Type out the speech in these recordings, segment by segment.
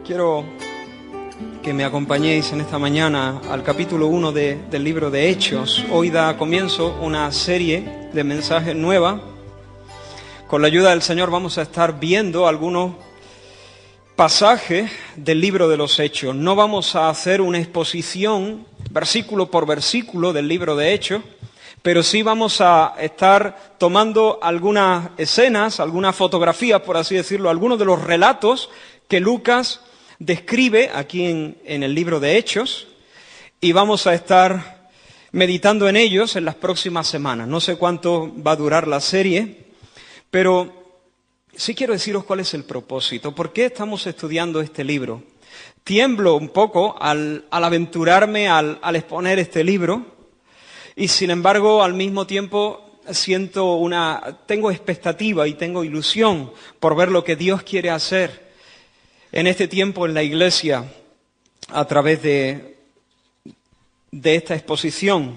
Quiero que me acompañéis en esta mañana al capítulo 1 del libro de Hechos. Hoy da comienzo una serie de mensajes nueva. Con la ayuda del Señor vamos a estar viendo algunos pasajes del libro de los Hechos. No vamos a hacer una exposición versículo por versículo del libro de Hechos, pero sí vamos a estar tomando algunas escenas, algunas fotografías, por así decirlo, algunos de los relatos que Lucas describe aquí en el libro de Hechos, y vamos a estar meditando en ellos en las próximas semanas. No sé cuánto va a durar la serie, pero sí quiero deciros cuál es el propósito. ¿Por qué estamos estudiando este libro? Tiemblo un poco al aventurarme al exponer este libro, y sin embargo al mismo tiempo tengo expectativa y tengo ilusión por ver lo que Dios quiere hacer en este tiempo en la Iglesia a través de esta exposición.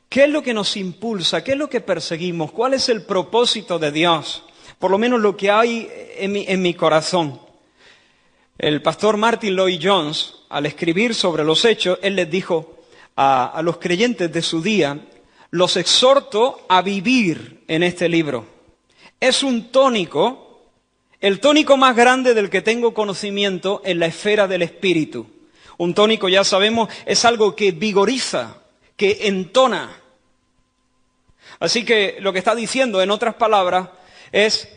¿Qué es lo que nos impulsa? ¿Qué es lo que perseguimos? ¿Cuál es el propósito de Dios? Por lo menos lo que hay en mi corazón. El pastor Martin Lloyd-Jones, al escribir sobre los Hechos, él les dijo a los creyentes de su día: los exhorto a vivir en este libro. Es un tónico, el tónico más grande del que tengo conocimiento en la esfera del espíritu. Un tónico, ya sabemos, es algo que vigoriza, que entona. Así que lo que está diciendo, en otras palabras, es: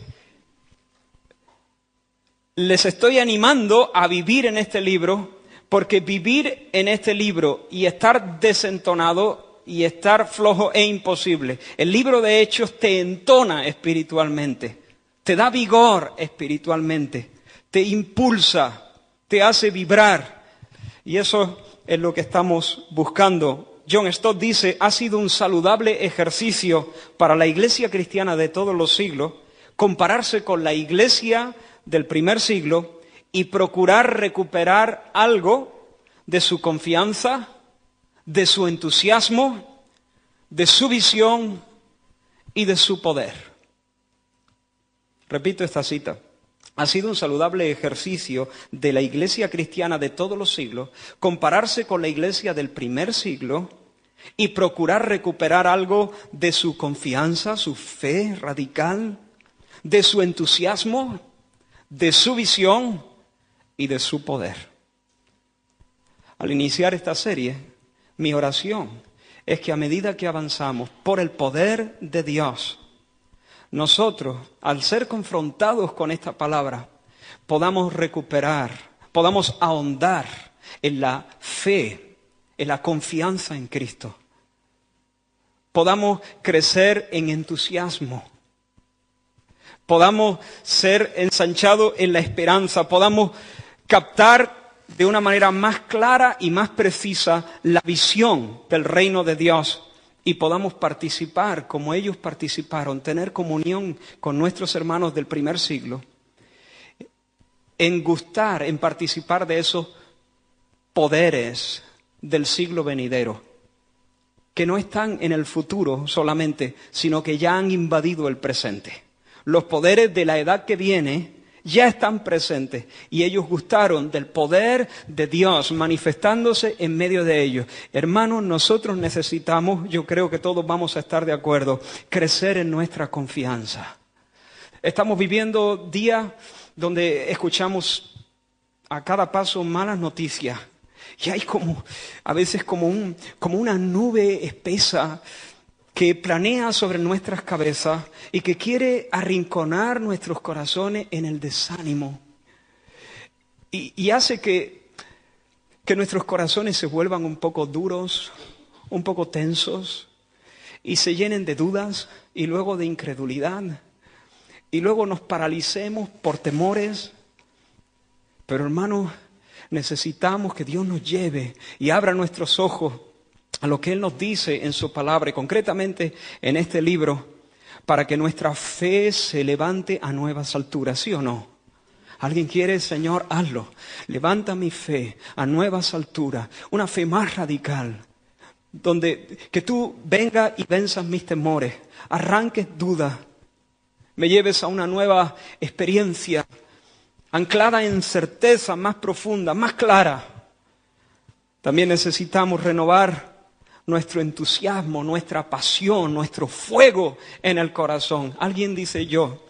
les estoy animando a vivir en este libro, porque vivir en este libro y estar desentonado y estar flojo es imposible. El libro de Hechos te entona espiritualmente, te da vigor espiritualmente, te impulsa, te hace vibrar. Y eso es lo que estamos buscando. John Stott dice: ha sido un saludable ejercicio para la iglesia cristiana de todos los siglos compararse con la iglesia del primer siglo y procurar recuperar algo de su confianza, de su entusiasmo, de su visión y de su poder. Repito esta cita. Ha sido un saludable ejercicio de la iglesia cristiana de todos los siglos compararse con la iglesia del primer siglo y procurar recuperar algo de su confianza, su fe radical, de su entusiasmo, de su visión y de su poder. Al iniciar esta serie, mi oración es que a medida que avanzamos por el poder de Dios, nosotros, al ser confrontados con esta palabra, podamos recuperar, podamos ahondar en la fe, en la confianza en Cristo. Podamos crecer en entusiasmo. Podamos ser ensanchados en la esperanza. Podamos captar de una manera más clara y más precisa la visión del reino de Dios. Y podamos participar como ellos participaron, tener comunión con nuestros hermanos del primer siglo, en gustar, en participar de esos poderes del siglo venidero, que no están en el futuro solamente, sino que ya han invadido el presente. Los poderes de la edad que viene ya están presentes y ellos gustaron del poder de Dios manifestándose en medio de ellos. Hermanos, nosotros necesitamos, yo creo que todos vamos a estar de acuerdo, crecer en nuestra confianza. Estamos viviendo días donde escuchamos a cada paso malas noticias y hay a veces como una nube espesa que planea sobre nuestras cabezas y que quiere arrinconar nuestros corazones en el desánimo. Y hace que nuestros corazones se vuelvan un poco duros, un poco tensos, y se llenen de dudas y luego de incredulidad. Y luego nos paralicemos por temores. Pero hermanos, necesitamos que Dios nos lleve y abra nuestros ojos a lo que Él nos dice en su palabra, y concretamente en este libro, para que nuestra fe se levante a nuevas alturas, ¿sí o no? ¿Alguien quiere? Señor, hazlo. Levanta mi fe a nuevas alturas, una fe más radical, donde que tú vengas y venzas mis temores, arranques dudas, me lleves a una nueva experiencia anclada en certeza más profunda, más clara. También necesitamos renovar nuestro entusiasmo, nuestra pasión, nuestro fuego en el corazón. Alguien dice yo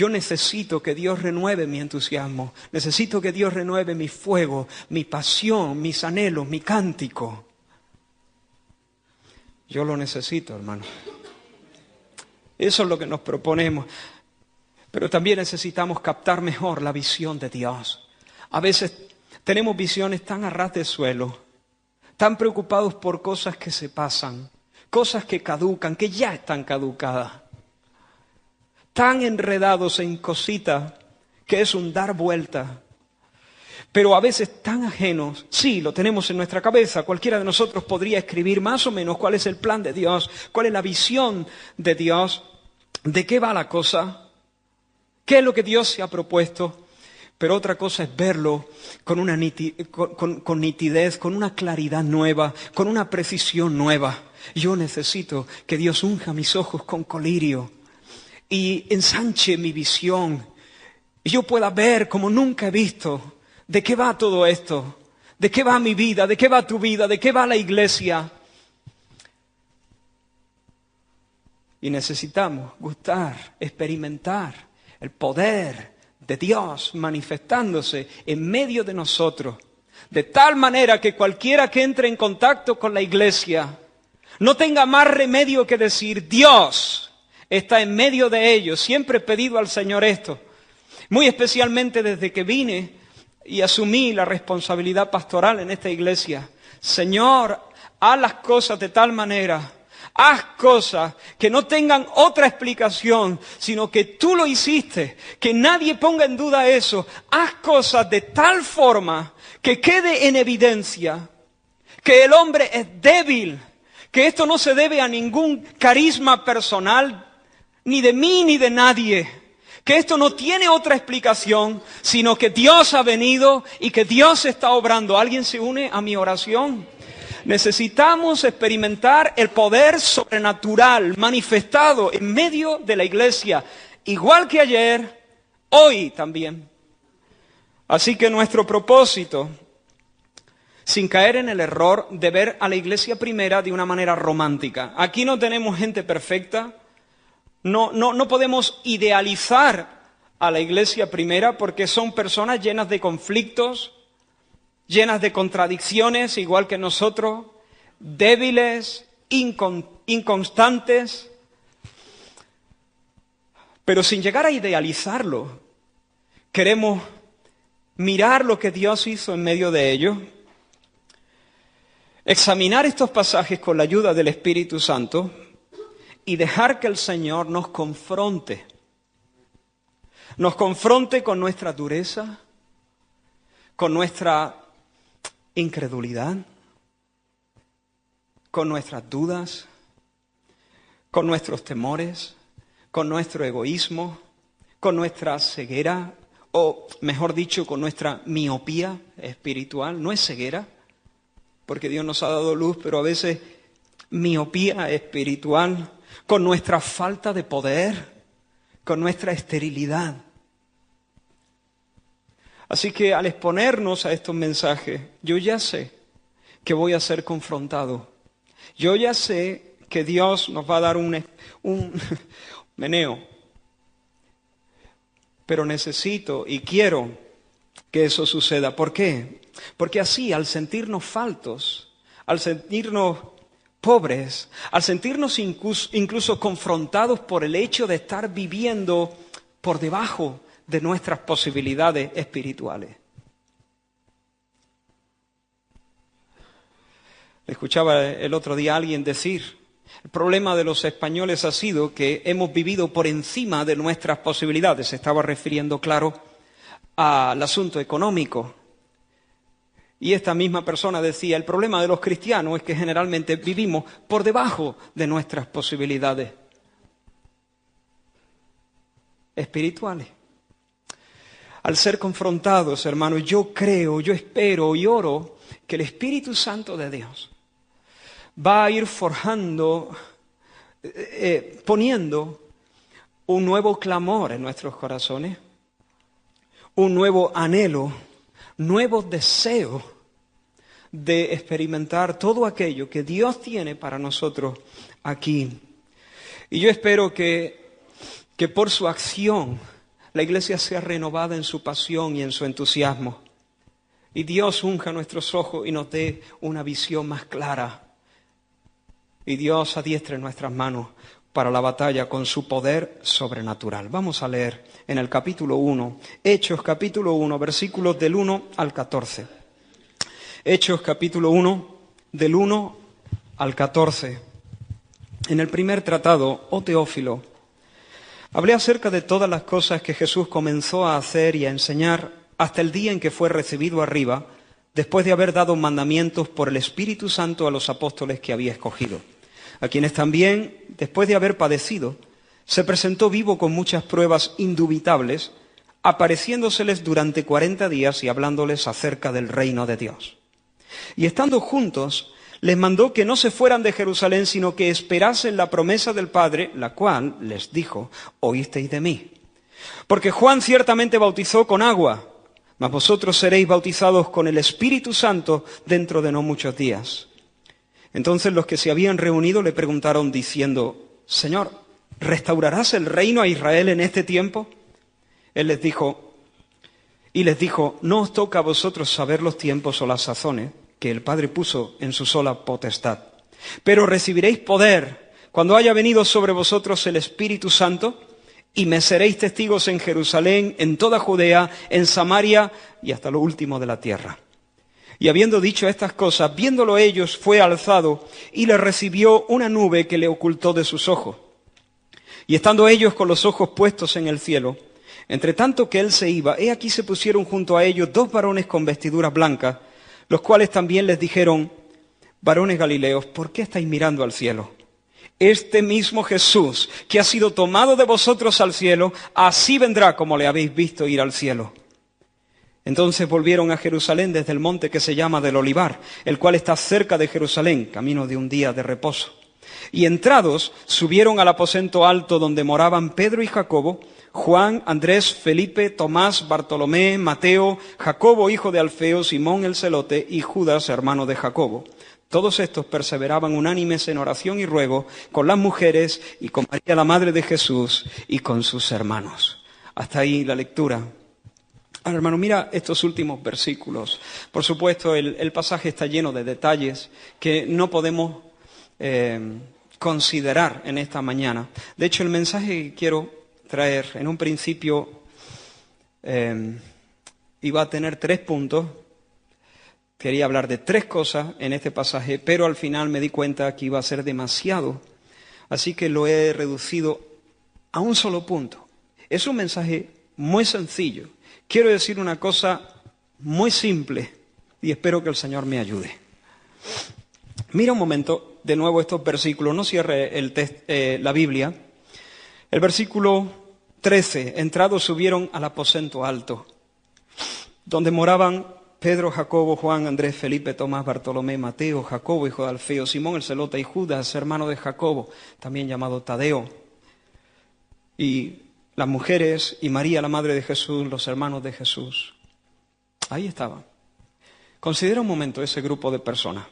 necesito que Dios renueve mi entusiasmo, necesito que Dios renueve mi fuego, mi pasión, mis anhelos, mi cántico. Yo lo necesito, hermano. Eso es lo que nos proponemos. Pero también necesitamos captar mejor la visión de Dios. A veces tenemos visiones tan a ras de suelo, tan preocupados por cosas que se pasan, cosas que caducan, que ya están caducadas, tan enredados en cositas que es un dar vuelta, pero a veces tan ajenos. Sí, lo tenemos en nuestra cabeza, cualquiera de nosotros podría escribir más o menos cuál es el plan de Dios, cuál es la visión de Dios, de qué va la cosa, qué es lo que Dios se ha propuesto. Pero otra cosa es verlo con una con nitidez, con una claridad nueva, con una precisión nueva. Yo necesito que Dios unja mis ojos con colirio y ensanche mi visión. Y yo pueda ver como nunca he visto de qué va todo esto, de qué va mi vida, de qué va tu vida, de qué va la iglesia. Y necesitamos gustar, experimentar el poder de Dios manifestándose en medio de nosotros, de tal manera que cualquiera que entre en contacto con la iglesia no tenga más remedio que decir: Dios está en medio de ellos. Siempre he pedido al Señor esto, muy especialmente desde que vine y asumí la responsabilidad pastoral en esta iglesia. Señor, haz las cosas de tal manera, haz cosas que no tengan otra explicación, sino que tú lo hiciste, que nadie ponga en duda eso. Haz cosas de tal forma que quede en evidencia que el hombre es débil, que esto no se debe a ningún carisma personal, ni de mí ni de nadie, que esto no tiene otra explicación, sino que Dios ha venido y que Dios está obrando. ¿Alguien se une a mi oración? Necesitamos experimentar el poder sobrenatural manifestado en medio de la iglesia, igual que ayer, hoy también. Así que nuestro propósito, sin caer en el error de ver a la iglesia primera de una manera romántica. Aquí no tenemos gente perfecta, no podemos idealizar a la iglesia primera porque son personas llenas de conflictos, llenas de contradicciones, igual que nosotros, débiles, inconstantes, pero sin llegar a idealizarlo. Queremos mirar lo que Dios hizo en medio de ellos, examinar estos pasajes con la ayuda del Espíritu Santo y dejar que el Señor nos confronte con nuestra dureza, con nuestra incredulidad, con nuestras dudas, con nuestros temores, con nuestro egoísmo, con nuestra ceguera, o mejor dicho, con nuestra miopía espiritual. No es ceguera, porque Dios nos ha dado luz, pero a veces miopía espiritual, con nuestra falta de poder, con nuestra esterilidad. Así que al exponernos a estos mensajes, yo ya sé que voy a ser confrontado. Yo ya sé que Dios nos va a dar un meneo. Pero necesito y quiero que eso suceda. ¿Por qué? Porque así, al sentirnos faltos, al sentirnos pobres, al sentirnos incluso confrontados por el hecho de estar viviendo por debajo de nuestras posibilidades espirituales. Escuchaba el otro día a alguien decir: el problema de los españoles ha sido que hemos vivido por encima de nuestras posibilidades. Se estaba refiriendo, claro, al asunto económico. Y esta misma persona decía: el problema de los cristianos es que generalmente vivimos por debajo de nuestras posibilidades espirituales. Al ser confrontados, hermanos, yo creo, yo espero y oro que el Espíritu Santo de Dios va a ir forjando, poniendo un nuevo clamor en nuestros corazones. un nuevo anhelo, nuevos deseos de experimentar todo aquello que Dios tiene para nosotros aquí. Y yo espero que por su acción la Iglesia sea renovada en su pasión y en su entusiasmo. Y Dios unja nuestros ojos y nos dé una visión más clara. Y Dios adiestre nuestras manos para la batalla con su poder sobrenatural. Vamos a leer en el capítulo 1, Hechos capítulo 1, versículos del 1 al 14. Hechos capítulo 1, del 1 al 14. En el primer tratado, oh Teófilo, hablé acerca de todas las cosas que Jesús comenzó a hacer y a enseñar hasta el día en que fue recibido arriba, después de haber dado mandamientos por el Espíritu Santo a los apóstoles que había escogido, a quienes también, después de haber padecido, se presentó vivo con muchas pruebas indubitables, apareciéndoseles durante 40 días y hablándoles acerca del reino de Dios. Y estando juntos, les mandó que no se fueran de Jerusalén, sino que esperasen la promesa del Padre, la cual les dijo: oísteis de mí. Porque Juan ciertamente bautizó con agua, mas vosotros seréis bautizados con el Espíritu Santo dentro de no muchos días. Entonces los que se habían reunido le preguntaron diciendo: Señor, ¿restaurarás el reino a Israel en este tiempo? Él les dijo, no os toca a vosotros saber los tiempos o las sazones que el Padre puso en su sola potestad. Pero recibiréis poder cuando haya venido sobre vosotros el Espíritu Santo, y me seréis testigos en Jerusalén, en toda Judea, en Samaria y hasta lo último de la tierra. Y habiendo dicho estas cosas, viéndolo ellos, fue alzado y le recibió una nube que le ocultó de sus ojos. Y estando ellos con los ojos puestos en el cielo, entre tanto que él se iba, he aquí se pusieron junto a ellos 2 varones con vestiduras blancas, los cuales también les dijeron: varones galileos, ¿por qué estáis mirando al cielo? Este mismo Jesús, que ha sido tomado de vosotros al cielo, así vendrá como le habéis visto ir al cielo. Entonces volvieron a Jerusalén desde el monte que se llama del Olivar, el cual está cerca de Jerusalén, camino de un día de reposo. Y entrados, subieron al aposento alto donde moraban Pedro y Jacobo, Juan, Andrés, Felipe, Tomás, Bartolomé, Mateo, Jacobo, hijo de Alfeo, Simón el celote y Judas, hermano de Jacobo. Todos estos perseveraban unánimes en oración y ruego con las mujeres y con María, la madre de Jesús, y con sus hermanos. Hasta ahí la lectura. Ahora, hermano, mira estos últimos versículos. Por supuesto, el pasaje está lleno de detalles que no podemos considerar en esta mañana. De hecho, el mensaje que quiero traer en un principio iba a tener 3 puntos. Quería hablar de 3 cosas en este pasaje, pero al final me di cuenta que iba a ser demasiado. Así que lo he reducido a un solo punto. Es un mensaje muy sencillo. Quiero decir una cosa muy simple y espero que el Señor me ayude. Mira un momento de nuevo estos versículos, no cierre la Biblia. El versículo 13, entrados subieron al aposento alto, donde moraban Pedro, Jacobo, Juan, Andrés, Felipe, Tomás, Bartolomé, Mateo, Jacobo, hijo de Alfeo, Simón el celote y Judas, hermano de Jacobo, también llamado Tadeo. Y las mujeres y María, la madre de Jesús, los hermanos de Jesús. Ahí estaban. Considera un momento ese grupo de personas.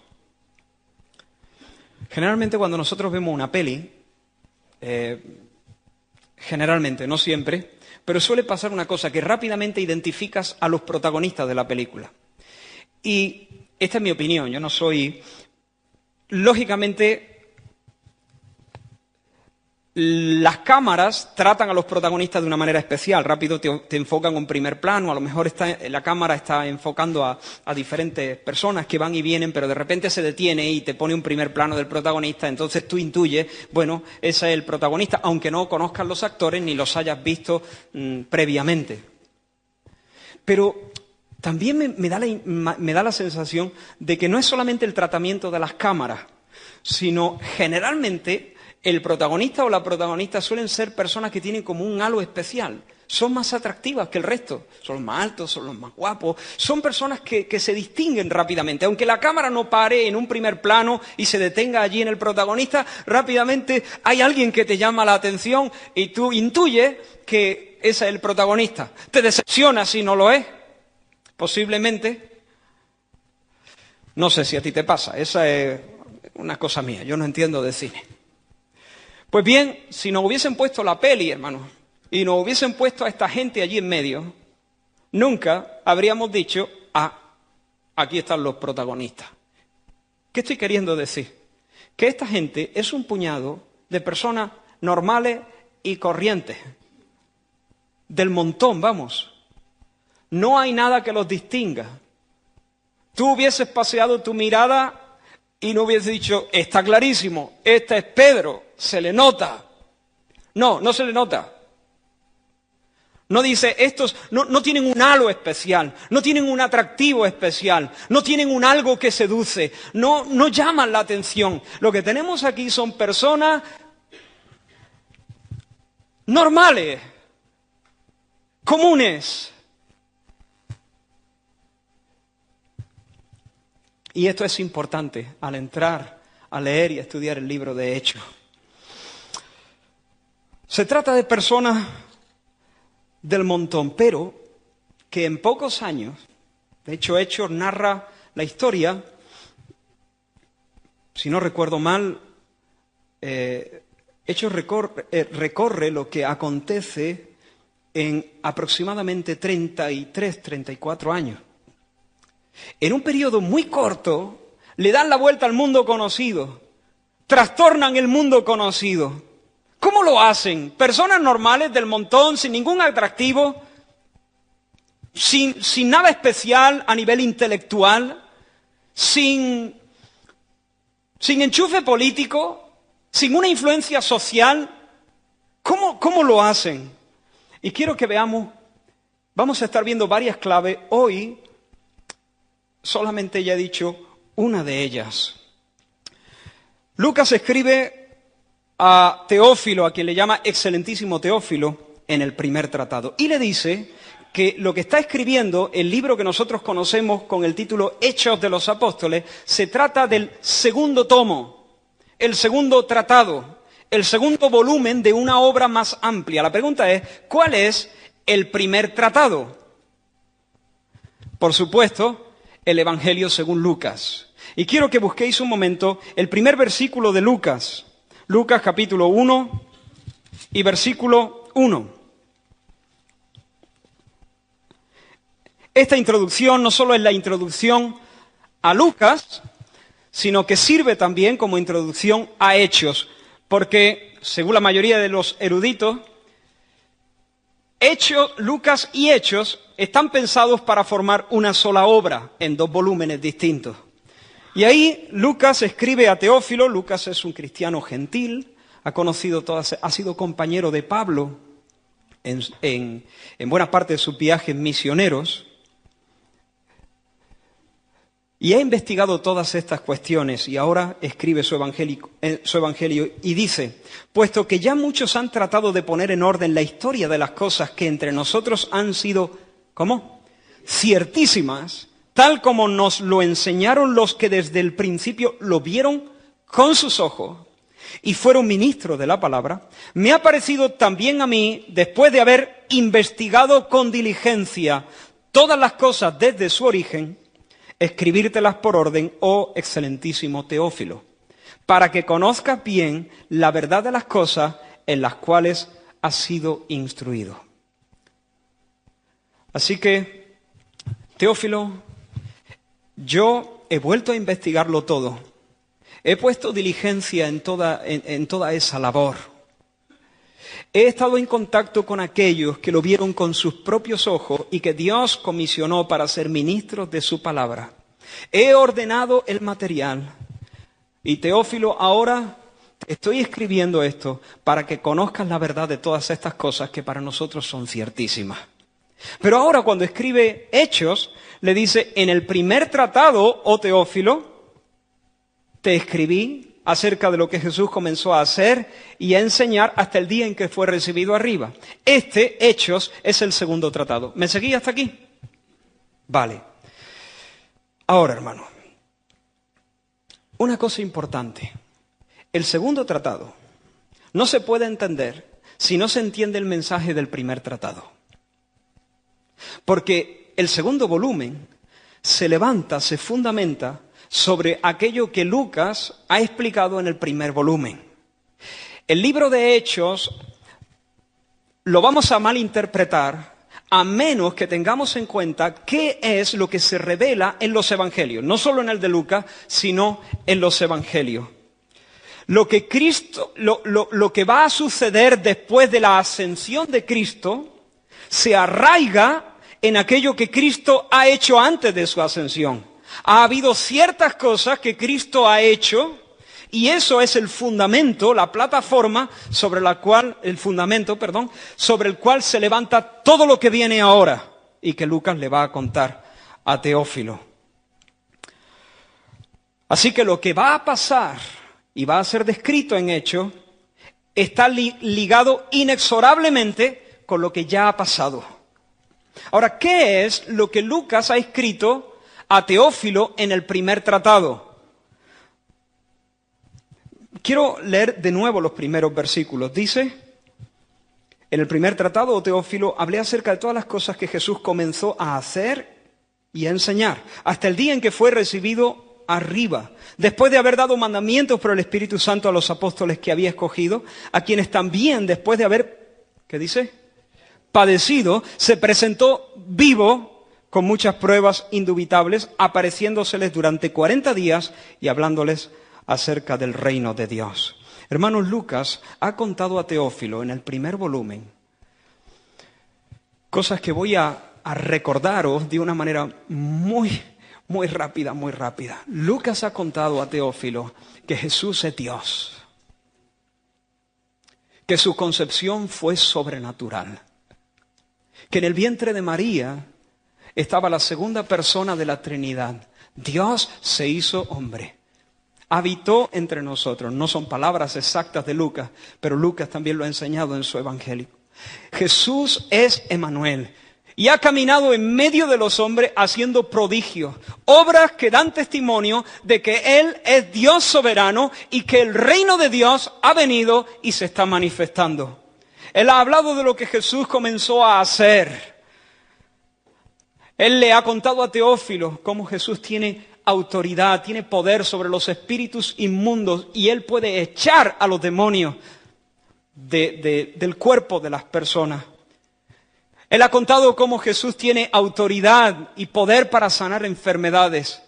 Generalmente cuando nosotros vemos una peli, generalmente, no siempre, pero suele pasar una cosa, que rápidamente identificas a los protagonistas de la película. Y esta es mi opinión, yo no soy... Lógicamente, las cámaras tratan a los protagonistas de una manera especial. Rápido te enfocan un primer plano, a lo mejor la cámara está enfocando a diferentes personas que van y vienen, pero de repente se detiene y te pone un primer plano del protagonista, entonces tú intuyes, bueno, ese es el protagonista, aunque no conozcas los actores ni los hayas visto previamente. Pero también me da la sensación de que no es solamente el tratamiento de las cámaras, sino generalmente el protagonista o la protagonista suelen ser personas que tienen como un halo especial. Son más atractivas que el resto. Son los más altos, son los más guapos. Son personas que se distinguen rápidamente. Aunque la cámara no pare en un primer plano y se detenga allí en el protagonista, rápidamente hay alguien que te llama la atención y tú intuyes que ese es el protagonista. ¿Te decepciona si no lo es? Posiblemente. No sé si a ti te pasa, esa es una cosa mía, yo no entiendo de cine. Pues bien, si nos hubiesen puesto la peli, hermanos, y nos hubiesen puesto a esta gente allí en medio, nunca habríamos dicho, aquí están los protagonistas. ¿Qué estoy queriendo decir? Que esta gente es un puñado de personas normales y corrientes. Del montón, vamos. No hay nada que los distinga. Tú hubieses paseado tu mirada y no hubieses dicho, está clarísimo, este es Pedro, se le nota. No, no se le nota. No dice, estos no tienen un halo especial, no tienen un atractivo especial, no tienen un algo que seduce, no llaman la atención. Lo que tenemos aquí son personas normales, comunes. Y esto es importante al entrar a leer y a estudiar el libro de Hechos. Se trata de personas del montón, pero que en pocos años, de hecho Hechos narra la historia, si no recuerdo mal, Hechos recorre lo que acontece en aproximadamente 33, 34 años. En un periodo muy corto, le dan la vuelta al mundo conocido, trastornan el mundo conocido. ¿Cómo lo hacen? Personas normales del montón, sin ningún atractivo, sin nada especial a nivel intelectual, sin enchufe político, sin una influencia social. ¿Cómo lo hacen? Y quiero que veamos, vamos a estar viendo varias claves. Hoy solamente ya he dicho una de ellas. Lucas escribe a Teófilo, a quien le llama excelentísimo Teófilo, en el primer tratado. Y le dice que lo que está escribiendo, el libro que nosotros conocemos con el título Hechos de los Apóstoles, se trata del segundo tomo, el segundo tratado, el segundo volumen de una obra más amplia. La pregunta es, ¿cuál es el primer tratado? Por supuesto, el Evangelio según Lucas. Y quiero que busquéis un momento el primer versículo de Lucas. Lucas capítulo 1 y versículo 1. Esta introducción no solo es la introducción a Lucas, sino que sirve también como introducción a Hechos, porque, según la mayoría de los eruditos, Hechos, Lucas y Hechos están pensados para formar una sola obra en dos volúmenes distintos. Y ahí Lucas escribe a Teófilo. Lucas es un cristiano gentil, ha sido compañero de Pablo en buena parte de sus viajes misioneros, y ha investigado todas estas cuestiones y ahora escribe su evangelio y dice, puesto que ya muchos han tratado de poner en orden la historia de las cosas que entre nosotros han sido, ¿cómo? Ciertísimas, tal como nos lo enseñaron los que desde el principio lo vieron con sus ojos y fueron ministros de la palabra, me ha parecido también a mí, después de haber investigado con diligencia todas las cosas desde su origen, escribírtelas por orden, oh excelentísimo Teófilo, para que conozcas bien la verdad de las cosas en las cuales has sido instruido. Así que, Teófilo, yo he vuelto a investigarlo todo. He puesto diligencia en toda esa labor. He estado en contacto con aquellos que lo vieron con sus propios ojos y que Dios comisionó para ser ministros de su palabra. He ordenado el material. Y Teófilo, ahora estoy escribiendo esto para que conozcas la verdad de todas estas cosas que para nosotros son ciertísimas. Pero ahora cuando escribe Hechos, le dice, en el primer tratado, oh Teófilo, te escribí acerca de lo que Jesús comenzó a hacer y a enseñar hasta el día en que fue recibido arriba. Este, Hechos, es el segundo tratado. ¿Me seguí hasta aquí? Vale. Ahora, hermano, una cosa importante. El segundo tratado no se puede entender si no se entiende el mensaje del primer tratado. Porque el segundo volumen se levanta, se fundamenta sobre aquello que Lucas ha explicado en el primer volumen. El libro de Hechos lo vamos a malinterpretar a menos que tengamos en cuenta qué es lo que se revela en los evangelios, no solo en el de Lucas, sino en los evangelios. Lo que va a suceder después de la ascensión de Cristo se arraiga en aquello que Cristo ha hecho antes de su ascensión. Ha habido ciertas cosas que Cristo ha hecho y eso es el fundamento, la plataforma sobre el cual se levanta todo lo que viene ahora y que Lucas le va a contar a Teófilo. Así que lo que va a pasar y va a ser descrito en Hechos está ligado inexorablemente con lo que ya ha pasado. Ahora, ¿qué es lo que Lucas ha escrito a Teófilo en el primer tratado? Quiero leer de nuevo los primeros versículos. Dice, en el primer tratado, oh Teófilo, hablé acerca de todas las cosas que Jesús comenzó a hacer y a enseñar, hasta el día en que fue recibido arriba, después de haber dado mandamientos por el Espíritu Santo a los apóstoles que había escogido, a quienes también, después de haber, ¿qué dice?, padecido, se presentó vivo con muchas pruebas indubitables, apareciéndoseles durante 40 días y hablándoles acerca del reino de Dios. Hermanos, Lucas ha contado a Teófilo en el primer volumen cosas que voy a recordaros de una manera muy rápida. Lucas ha contado a Teófilo que Jesús es Dios, que su concepción fue sobrenatural, que en el vientre de María estaba la segunda persona de la Trinidad. Dios se hizo hombre. Habitó entre nosotros. No son palabras exactas de Lucas, pero Lucas también lo ha enseñado en su evangelio. Jesús es Emmanuel y ha caminado en medio de los hombres haciendo prodigios, obras que dan testimonio de que Él es Dios soberano y que el reino de Dios ha venido y se está manifestando. Él ha hablado de lo que Jesús comenzó a hacer. Él le ha contado a Teófilo cómo Jesús tiene autoridad, tiene poder sobre los espíritus inmundos y Él puede echar a los demonios del cuerpo de las personas. Él ha contado cómo Jesús tiene autoridad y poder para sanar enfermedades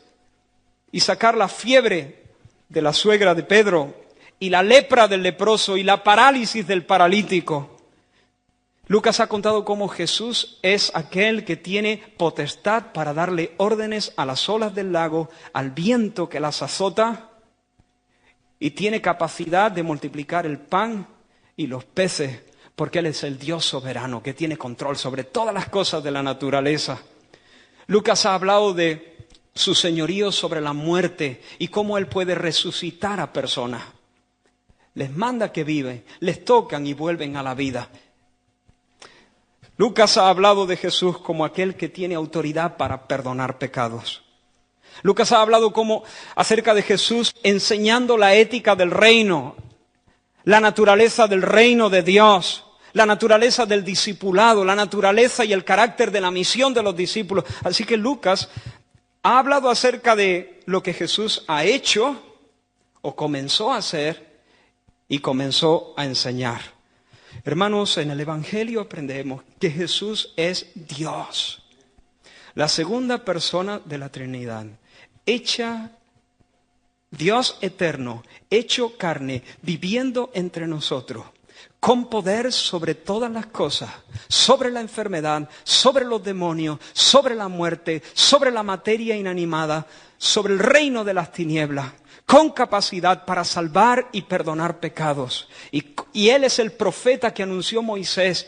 y sacar la fiebre de la suegra de Pedro y la lepra del leproso y la parálisis del paralítico. Lucas ha contado cómo Jesús es aquel que tiene potestad para darle órdenes a las olas del lago, al viento que las azota, y tiene capacidad de multiplicar el pan y los peces, porque Él es el Dios soberano que tiene control sobre todas las cosas de la naturaleza. Lucas ha hablado de su señorío sobre la muerte y cómo Él puede resucitar a personas. Les manda que viven, les tocan y vuelven a la vida. Lucas ha hablado de Jesús como aquel que tiene autoridad para perdonar pecados. Lucas ha hablado acerca de Jesús enseñando la ética del reino, la naturaleza del reino de Dios, la naturaleza del discipulado, la naturaleza y el carácter de la misión de los discípulos. Así que Lucas ha hablado acerca de lo que Jesús ha hecho o comenzó a hacer y comenzó a enseñar. Hermanos, en el Evangelio aprendemos que Jesús es Dios, la segunda persona de la Trinidad, Dios eterno, hecho carne, viviendo entre nosotros, con poder sobre todas las cosas, sobre la enfermedad, sobre los demonios, sobre la muerte, sobre la materia inanimada, sobre el reino de las tinieblas, con capacidad para salvar y perdonar pecados. Y Él es el profeta que anunció Moisés.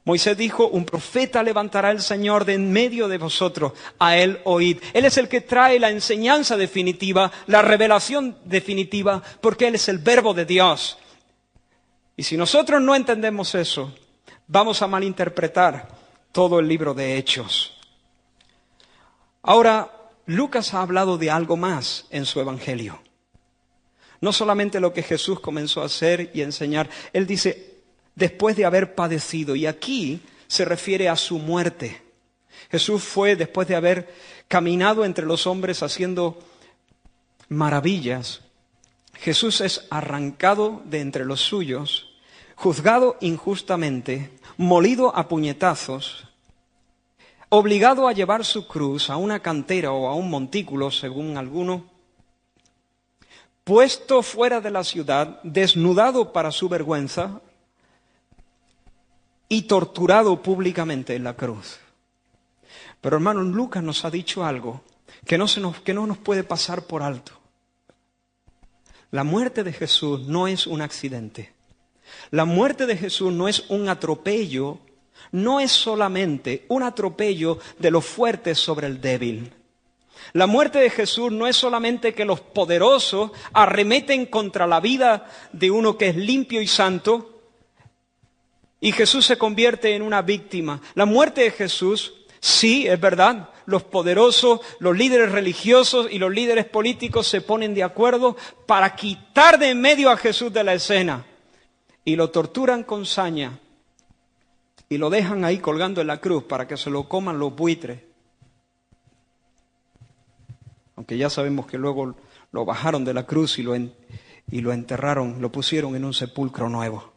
Moisés dijo, un profeta levantará el Señor de en medio de vosotros, a Él oíd. Él es el que trae la enseñanza definitiva, la revelación definitiva, porque Él es el verbo de Dios. Y si nosotros no entendemos eso, vamos a malinterpretar todo el libro de Hechos. Ahora, Lucas ha hablado de algo más en su evangelio. No solamente lo que Jesús comenzó a hacer y enseñar. Él dice, después de haber padecido. Y aquí se refiere a su muerte. Jesús fue, después de haber caminado entre los hombres haciendo maravillas, Jesús es arrancado de entre los suyos, juzgado injustamente, molido a puñetazos, obligado a llevar su cruz a una cantera o a un montículo, según algunos, puesto fuera de la ciudad, desnudado para su vergüenza y torturado públicamente en la cruz. Pero hermanos, Lucas nos ha dicho algo que no nos puede pasar por alto. La muerte de Jesús no es un accidente. La muerte de Jesús no es un atropello, no es solamente un atropello de los fuertes sobre el débil. La muerte de Jesús no es solamente que los poderosos arremeten contra la vida de uno que es limpio y santo y Jesús se convierte en una víctima. La muerte de Jesús, sí, es verdad, los poderosos, los líderes religiosos y los líderes políticos se ponen de acuerdo para quitar de en medio a Jesús de la escena y lo torturan con saña y lo dejan ahí colgando en la cruz para que se lo coman los buitres. Aunque ya sabemos que luego lo bajaron de la cruz y lo enterraron, lo pusieron en un sepulcro nuevo.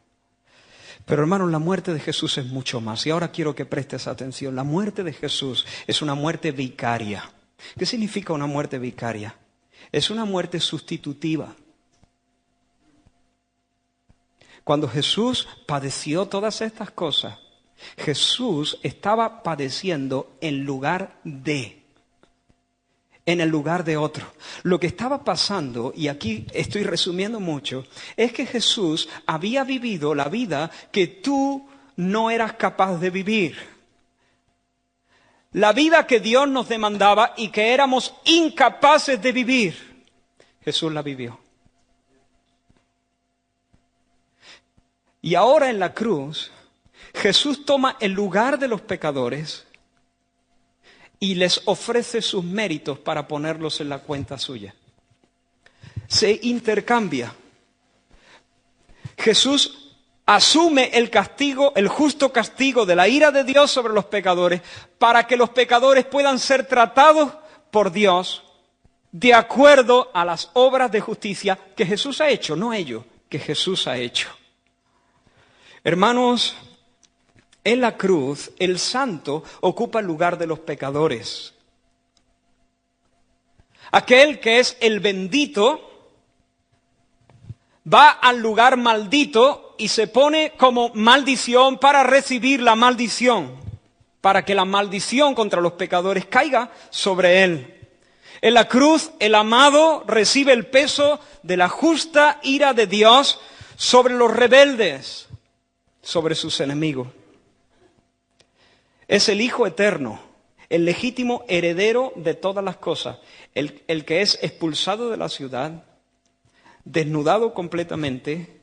Pero hermanos, la muerte de Jesús es mucho más. Y ahora quiero que prestes atención. La muerte de Jesús es una muerte vicaria. ¿Qué significa una muerte vicaria? Es una muerte sustitutiva. Cuando Jesús padeció todas estas cosas, Jesús estaba padeciendo en el lugar de otro. Lo que estaba pasando, y aquí estoy resumiendo mucho, es que Jesús había vivido la vida que tú no eras capaz de vivir. La vida que Dios nos demandaba y que éramos incapaces de vivir. Jesús la vivió. Y ahora en la cruz, Jesús toma el lugar de los pecadores y les ofrece sus méritos para ponerlos en la cuenta suya. Se intercambia. Jesús asume el castigo, el justo castigo de la ira de Dios sobre los pecadores, para que los pecadores puedan ser tratados por Dios de acuerdo a las obras de justicia que Jesús ha hecho, no ellos, que Jesús ha hecho. Hermanos, en la cruz, el santo ocupa el lugar de los pecadores. Aquel que es el bendito va al lugar maldito y se pone como maldición para recibir la maldición, para que la maldición contra los pecadores caiga sobre él. En la cruz, el amado recibe el peso de la justa ira de Dios sobre los rebeldes, sobre sus enemigos. Es el Hijo eterno, el legítimo heredero de todas las cosas, el que es expulsado de la ciudad, desnudado completamente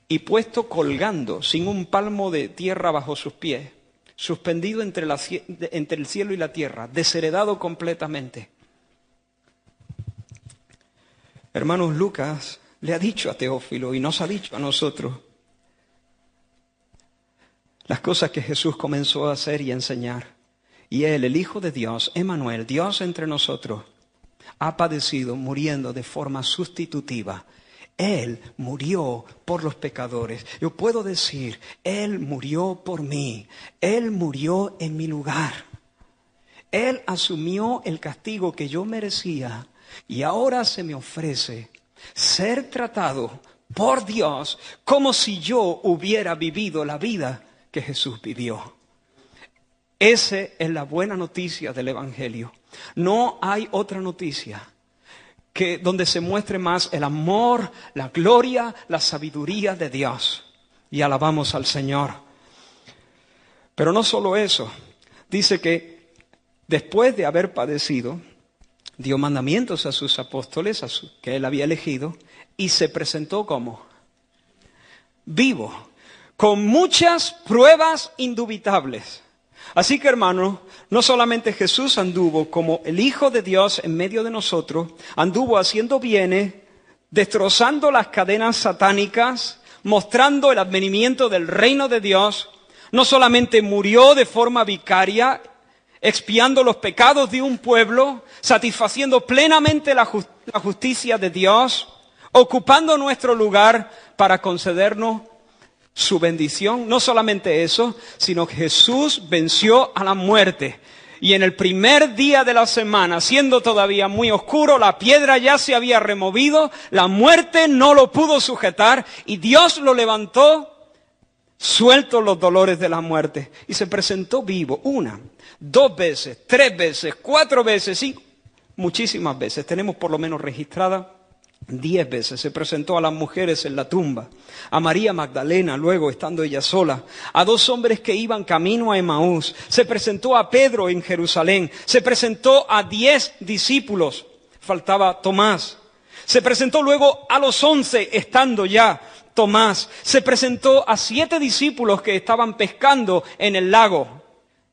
y puesto colgando sin un palmo de tierra bajo sus pies, suspendido entre el cielo y la tierra, desheredado completamente. Hermanos, Lucas le ha dicho a Teófilo y nos ha dicho a nosotros las cosas que Jesús comenzó a hacer y a enseñar. Y Él, el Hijo de Dios, Emmanuel, Dios entre nosotros, ha padecido muriendo de forma sustitutiva. Él murió por los pecadores. Yo puedo decir, Él murió por mí. Él murió en mi lugar. Él asumió el castigo que yo merecía y ahora se me ofrece ser tratado por Dios como si yo hubiera vivido la vida que Jesús vivió. Esa es la buena noticia del Evangelio. No hay otra noticia que donde se muestre más el amor, la gloria, la sabiduría de Dios. Y alabamos al Señor. Pero no solo eso. Dice que después de haber padecido, dio mandamientos a sus apóstoles, que él había elegido, y se presentó como vivo, con muchas pruebas indubitables. Así que, hermanos, no solamente Jesús anduvo como el Hijo de Dios en medio de nosotros, anduvo haciendo bienes, destrozando las cadenas satánicas, mostrando el advenimiento del reino de Dios, no solamente murió de forma vicaria, expiando los pecados de un pueblo, satisfaciendo plenamente la justicia de Dios, ocupando nuestro lugar para concedernos su bendición. No solamente eso, sino que Jesús venció a la muerte. Y en el primer día de la semana, siendo todavía muy oscuro, la piedra ya se había removido, la muerte no lo pudo sujetar y Dios lo levantó, sueltos los dolores de la muerte. Y se presentó vivo 1, 2 veces, 3 veces, 4 veces, 5, muchísimas veces. Tenemos por lo menos registradas 10 veces. Se presentó a las mujeres en la tumba, a María Magdalena, luego estando ella sola, a 2 hombres que iban camino a Emaús, se presentó a Pedro en Jerusalén, se presentó a 10 discípulos, faltaba Tomás, se presentó luego a los 11 estando ya Tomás, se presentó a 7 discípulos que estaban pescando en el lago.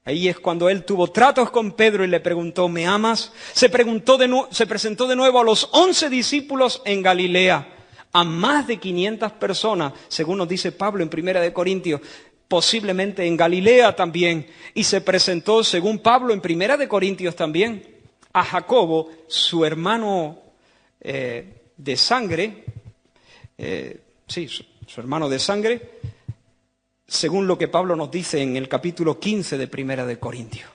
Ahí es cuando él tuvo tratos con Pedro y le preguntó, ¿me amas? Se presentó de nuevo a los 11 discípulos en Galilea, a más de 500 personas, según nos dice Pablo en 1 Corintios, posiblemente en Galilea también. Y se presentó, según Pablo en 1 Corintios también, a Jacobo, su hermano de sangre, su hermano de sangre, según lo que Pablo nos dice en el capítulo 15 de 1 Corintios.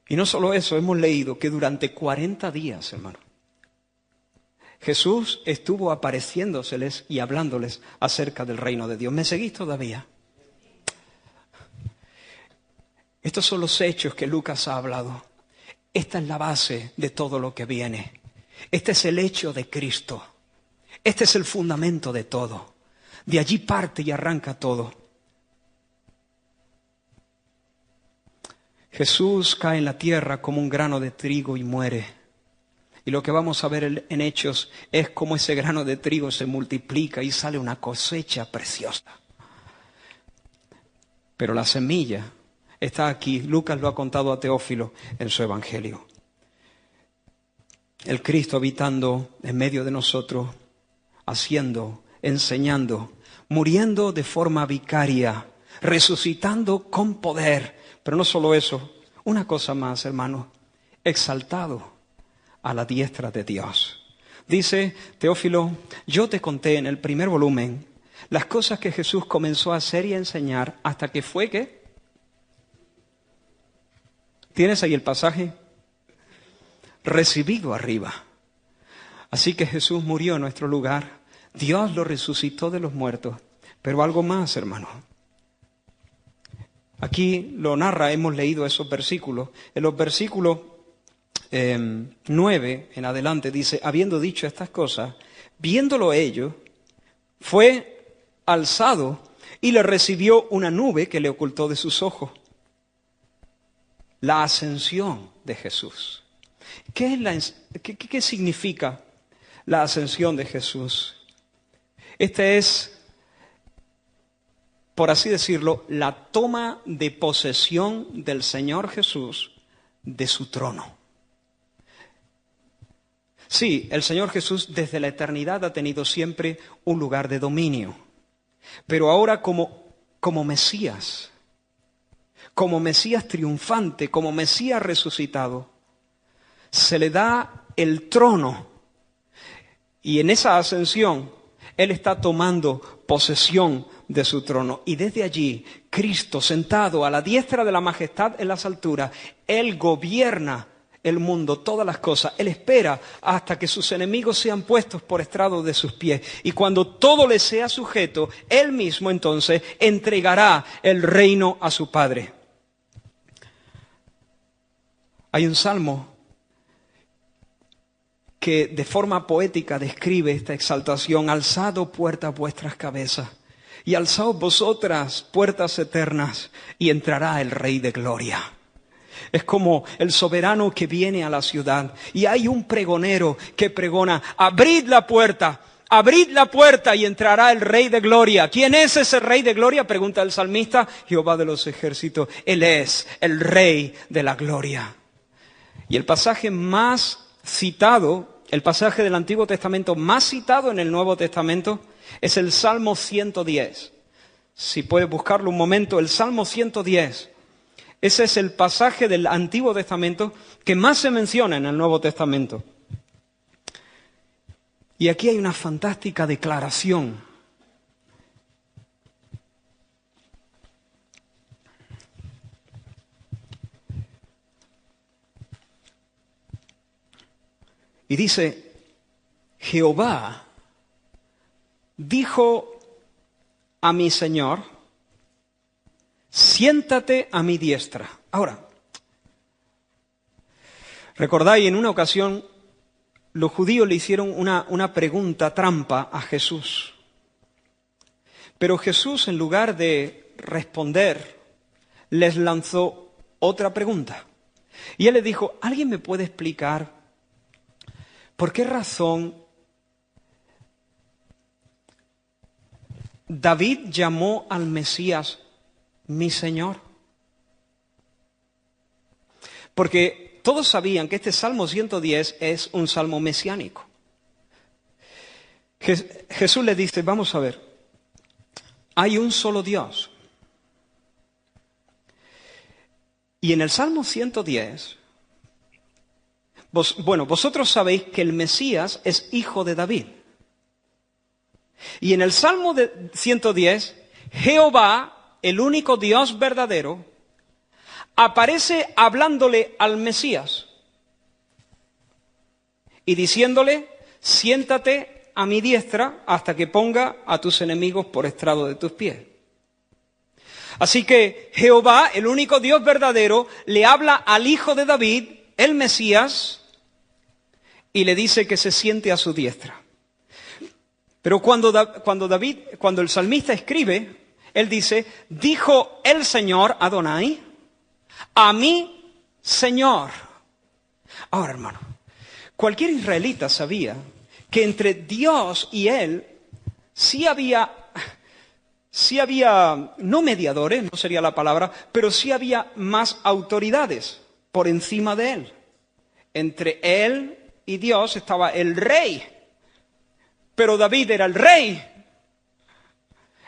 Y no solo eso, hemos leído que durante 40 días, hermano, Jesús estuvo apareciéndoseles y hablándoles acerca del reino de Dios. ¿Me seguís todavía? Estos son los hechos que Lucas ha hablado. Esta es la base de todo lo que viene. Este es el hecho de Cristo. Este es el fundamento de todo. De allí parte y arranca todo. Jesús cae en la tierra como un grano de trigo y muere. Y lo que vamos a ver en Hechos es cómo ese grano de trigo se multiplica y sale una cosecha preciosa. Pero la semilla está aquí. Lucas lo ha contado a Teófilo en su Evangelio. El Cristo habitando en medio de nosotros, haciendo, enseñando, muriendo de forma vicaria, resucitando con poder. Pero no solo eso, una cosa más, hermanos, exaltado a la diestra de Dios. Dice Teófilo, yo te conté en el primer volumen las cosas que Jesús comenzó a hacer y a enseñar hasta que fue, ¿qué? ¿Tienes ahí el pasaje? Recibido arriba. Así que Jesús murió en nuestro lugar. Dios lo resucitó de los muertos. Pero algo más, hermano. Aquí lo narra, hemos leído esos versículos. En los versículos 9 en adelante dice, habiendo dicho estas cosas, viéndolo ellos, fue alzado y le recibió una nube que le ocultó de sus ojos. La ascensión de Jesús. ¿Qué significa la ascensión de Jesús? Esta es, por así decirlo, la toma de posesión del Señor Jesús de su trono. Sí, el Señor Jesús desde la eternidad ha tenido siempre un lugar de dominio, pero ahora como Mesías triunfante, como Mesías resucitado, se le da el trono y en esa ascensión Él está tomando posesión de su trono. Y desde allí, Cristo sentado a la diestra de la majestad en las alturas, Él gobierna el mundo, todas las cosas. Él espera hasta que sus enemigos sean puestos por estrado de sus pies. Y cuando todo le sea sujeto, Él mismo entonces entregará el reino a su Padre. Hay un salmo que de forma poética describe esta exaltación. Alzado puertas vuestras cabezas, y alzaos vosotras puertas eternas, y entrará el Rey de Gloria. Es como el soberano que viene a la ciudad, y hay un pregonero que pregona, abrid la puerta y entrará el Rey de Gloria. ¿Quién es ese Rey de Gloria?, pregunta el salmista. Jehová de los ejércitos, Él es el Rey de la Gloria. Y el pasaje más citado el pasaje del Antiguo Testamento más citado en el Nuevo Testamento es el Salmo 110. Si puedes buscarlo un momento, el Salmo 110. Ese es el pasaje del Antiguo Testamento que más se menciona en el Nuevo Testamento. Y aquí hay una fantástica declaración. Y dice, Jehová dijo a mi Señor, siéntate a mi diestra. Ahora, recordáis, en una ocasión los judíos le hicieron una pregunta trampa a Jesús. Pero Jesús, en lugar de responder, les lanzó otra pregunta. Y él les dijo, ¿alguien me puede explicar por qué razón David llamó al Mesías mi Señor? Porque todos sabían que este Salmo 110 es un salmo mesiánico. Jesús les dice, vamos a ver, hay un solo Dios. Y en el Salmo 110, vosotros sabéis que el Mesías es hijo de David. Y en el Salmo 110, Jehová, el único Dios verdadero, aparece hablándole al Mesías y diciéndole, siéntate a mi diestra hasta que ponga a tus enemigos por estrado de tus pies. Así que Jehová, el único Dios verdadero, le habla al hijo de David, el Mesías, y le dice que se siente a su diestra. Pero cuando el salmista escribe, él dice, dijo el Señor, Adonai, a mi Señor. Ahora, hermano, cualquier israelita sabía que entre Dios y él sí había, no mediadores, no sería la palabra, pero sí había más autoridades por encima de él. Entre él y Dios estaba el rey, pero David era el rey.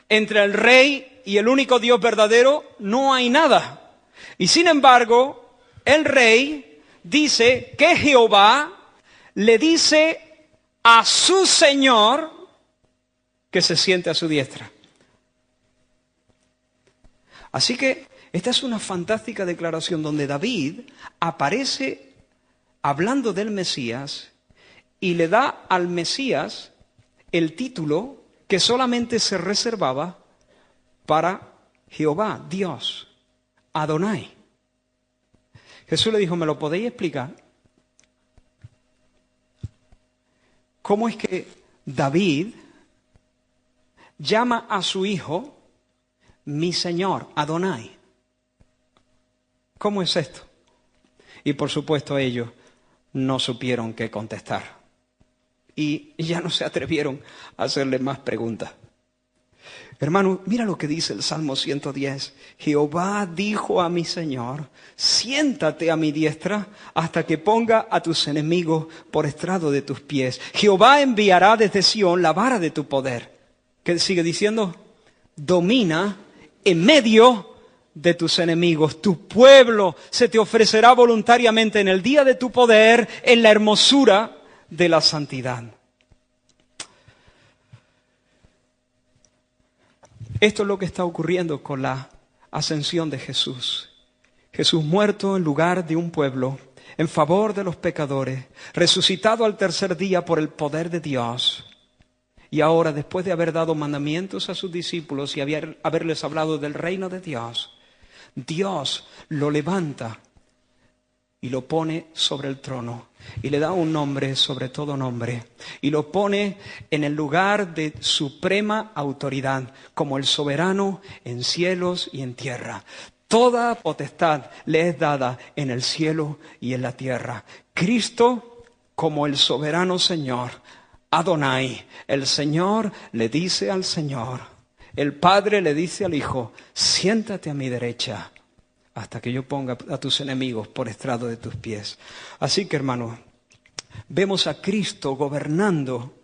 Entre el rey y el único Dios verdadero no hay nada. Y sin embargo, el rey dice que Jehová le dice a su Señor que se siente a su diestra. Así que esta es una fantástica declaración donde David aparece hablando del Mesías y le da al Mesías el título que solamente se reservaba para Jehová, Dios, Adonai. Jesús le dijo, ¿me lo podéis explicar? ¿Cómo es que David llama a su hijo mi Señor, Adonai? ¿Cómo es esto? Y por supuesto ellos no supieron qué contestar. Y ya no se atrevieron a hacerle más preguntas. Hermano, mira lo que dice el Salmo 110. Jehová dijo a mi Señor, siéntate a mi diestra hasta que ponga a tus enemigos por estrado de tus pies. Jehová enviará desde Sión la vara de tu poder. ¿Qué sigue diciendo? Domina en medio de tus enemigos. Tu pueblo se te ofrecerá voluntariamente en el día de tu poder, en la hermosura de la santidad. Esto es lo que está ocurriendo con la ascensión de Jesús. Jesús muerto en lugar de un pueblo, en favor de los pecadores, resucitado al tercer día por el poder de Dios. Y ahora, después de haber dado mandamientos a sus discípulos y haberles hablado del reino de Dios, Dios lo levanta y lo pone sobre el trono y le da un nombre sobre todo nombre y lo pone en el lugar de suprema autoridad como el soberano en cielos y en tierra. Toda potestad le es dada en el cielo y en la tierra. Cristo como el soberano Señor, Adonai, el Señor le dice al Señor, el Padre le dice al Hijo, siéntate a mi derecha hasta que yo ponga a tus enemigos por estrado de tus pies. Así que, hermano, Vemos a Cristo gobernando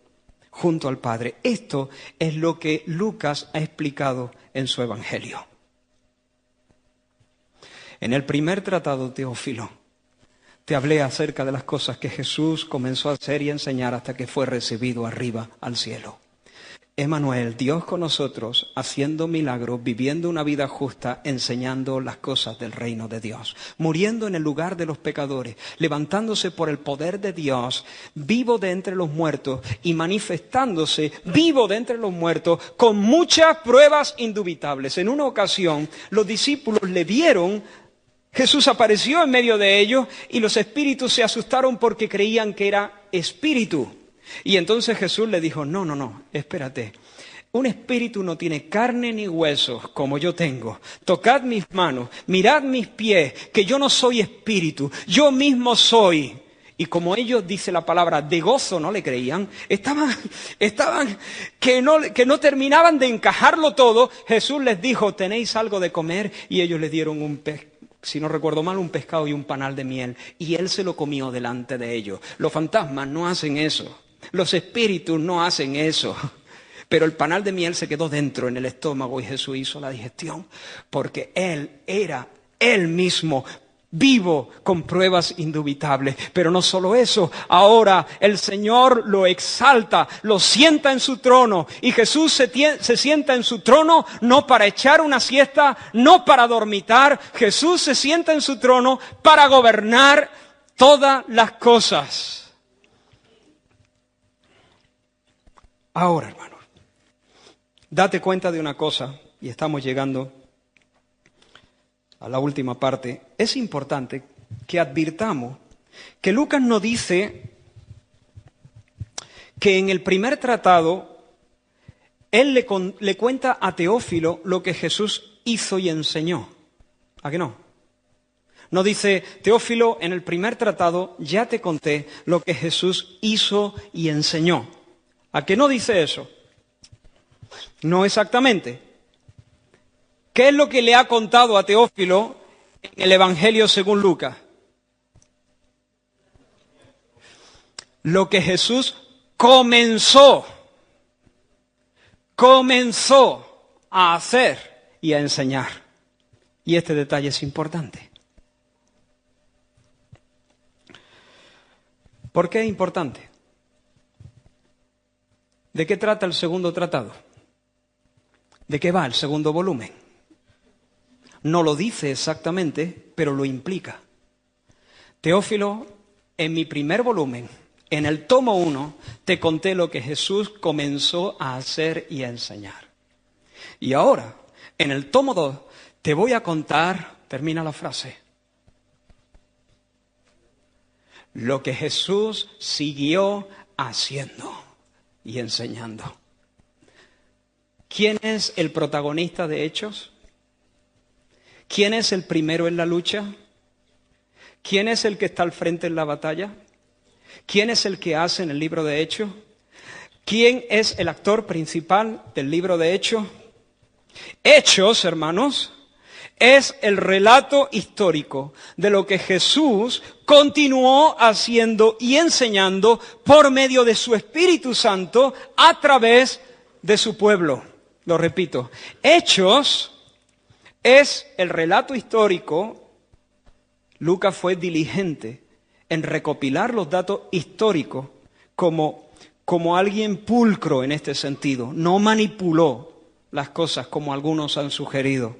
junto al Padre. Esto es lo que Lucas ha explicado en su Evangelio. En el primer tratado, Teófilo, te hablé acerca de las cosas que Jesús comenzó a hacer y enseñar hasta que fue recibido arriba al cielo. Emmanuel, Dios con nosotros, haciendo milagros, viviendo una vida justa, enseñando las cosas del reino de Dios, muriendo en el lugar de los pecadores, levantándose por el poder de Dios, vivo de entre los muertos y manifestándose vivo de entre los muertos con muchas pruebas indubitables. En una ocasión, los discípulos le vieron, Jesús apareció en medio de ellos y los espíritus se asustaron porque creían que era espíritu. Y entonces Jesús le dijo, no, espérate. Un espíritu no tiene carne ni huesos como yo tengo. Tocad mis manos, mirad mis pies, que yo no soy espíritu, yo mismo soy. Y como ellos, dice la palabra, de gozo no le creían, estaban que no terminaban de encajarlo todo, Jesús les dijo, ¿tenéis algo de comer? Y ellos le dieron si no recuerdo mal, un pescado y un panal de miel. Y él se lo comió delante de ellos. Los fantasmas no hacen eso. Los espíritus no hacen eso. Pero el panal de miel se quedó dentro en el estómago y Jesús hizo la digestión. Porque Él era Él mismo, vivo, con pruebas indubitables. Pero no solo eso, ahora el Señor lo exalta, lo sienta en su trono. Y Jesús se sienta en su trono no para echar una siesta, no para dormitar. Jesús se sienta en su trono para gobernar todas las cosas. Ahora, hermanos, date cuenta de una cosa, y estamos llegando a la última parte. Es importante que advirtamos que Lucas nos dice que en el primer tratado él le cuenta a Teófilo lo que Jesús hizo y enseñó. ¿A qué no? No dice, Teófilo, en el primer tratado ya te conté lo que Jesús hizo y enseñó. ¿A qué no dice eso? No exactamente. ¿Qué es lo que le ha contado a Teófilo en el Evangelio según Lucas? Lo que Jesús comenzó a hacer y a enseñar. Y este detalle es importante. ¿Por qué es importante? ¿De qué trata el segundo tratado? ¿De qué va el segundo volumen? No lo dice exactamente, pero lo implica. Teófilo, en mi primer volumen, en el tomo 1, te conté lo que Jesús comenzó a hacer y a enseñar. Y ahora, en el tomo 2, te voy a contar, termina la frase, lo que Jesús siguió haciendo y enseñando. ¿Quién es el protagonista de Hechos? ¿Quién es el primero en la lucha? ¿Quién es el que está al frente en la batalla? ¿Quién es el que hace en el libro de Hechos? ¿Quién es el actor principal del libro de Hechos? Hechos, hermanos, es el relato histórico de lo que Jesús continuó haciendo y enseñando por medio de su Espíritu Santo a través de su pueblo. Lo repito, Hechos es el relato histórico. Lucas fue diligente en recopilar los datos históricos como alguien pulcro en este sentido. No manipuló las cosas como algunos han sugerido.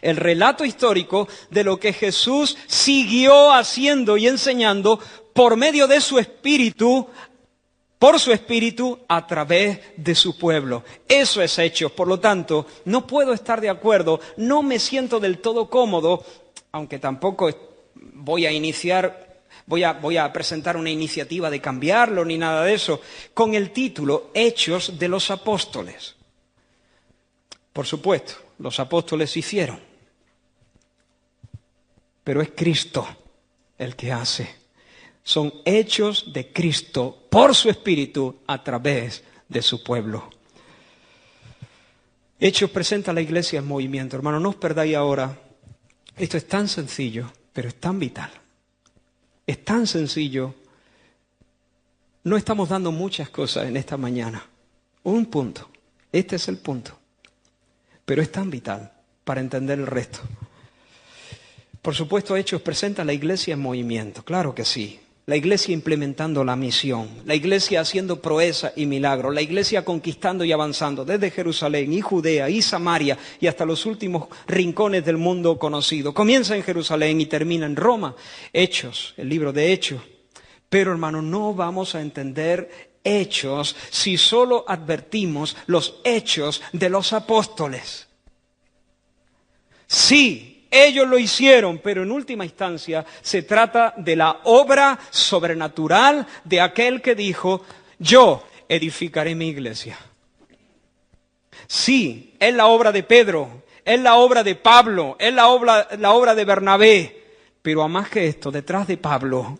El relato histórico de lo que Jesús siguió haciendo y enseñando por medio de su Espíritu, por su Espíritu a través de su pueblo. Eso es Hechos. Por lo tanto, no puedo estar de acuerdo, no me siento del todo cómodo, aunque tampoco voy a presentar una iniciativa de cambiarlo ni nada de eso, con el título Hechos de los Apóstoles. Por supuesto, los apóstoles hicieron, pero es Cristo el que hace. Son hechos de Cristo por su Espíritu a través de su pueblo. Hechos presenta a la iglesia en movimiento. Hermano, no os perdáis ahora. Esto es tan sencillo, pero es tan vital. Es tan sencillo No estamos dando muchas cosas en esta mañana. Un punto. Este es el punto. Pero es tan vital para entender el resto. Por supuesto, Hechos presenta a la iglesia en movimiento. Claro que sí. La iglesia implementando la misión. La iglesia haciendo proezas y milagros. La iglesia conquistando y avanzando desde Jerusalén y Judea y Samaria y hasta los últimos rincones del mundo conocido. Comienza en Jerusalén y termina en Roma. Hechos, el libro de Hechos. Pero, hermanos, no vamos a entender Hechos si solo advertimos los hechos de los apóstoles. Sí, ellos lo hicieron, pero en última instancia se trata de la obra sobrenatural de aquel que dijo, yo edificaré mi iglesia. Sí, es la obra de Pedro, es la obra de Pablo, es la obra de Bernabé, pero a más que esto, detrás de Pablo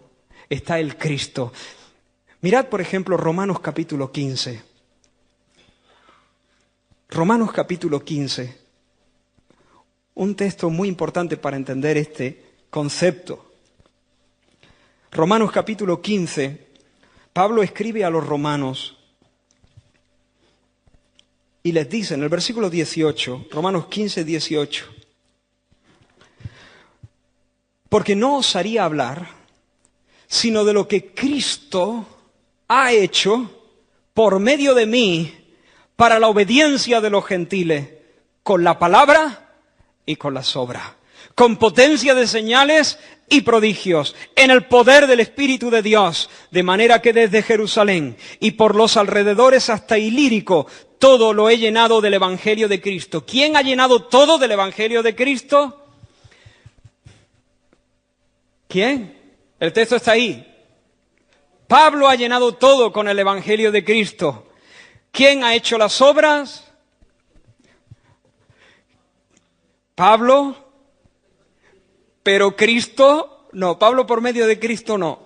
está el Cristo. Mirad, por ejemplo, Romanos capítulo 15. Romanos capítulo 15. Un texto muy importante para entender este concepto. Romanos capítulo 15. Pablo escribe a los romanos y les dice en el versículo 18, Romanos 15, 18. Porque no osaría hablar sino de lo que Cristo ha hecho por medio de mí para la obediencia de los gentiles, con la palabra y con las obras, con potencia de señales y prodigios, en el poder del Espíritu de Dios, de manera que desde Jerusalén y por los alrededores hasta Ilírico, todo lo he llenado del Evangelio de Cristo. ¿Quién ha llenado todo del Evangelio de Cristo? ¿Quién? El texto está ahí. Pablo ha llenado todo con el Evangelio de Cristo. ¿Quién ha hecho las obras? Pablo. Pero Cristo, no. Pablo por medio de Cristo, no.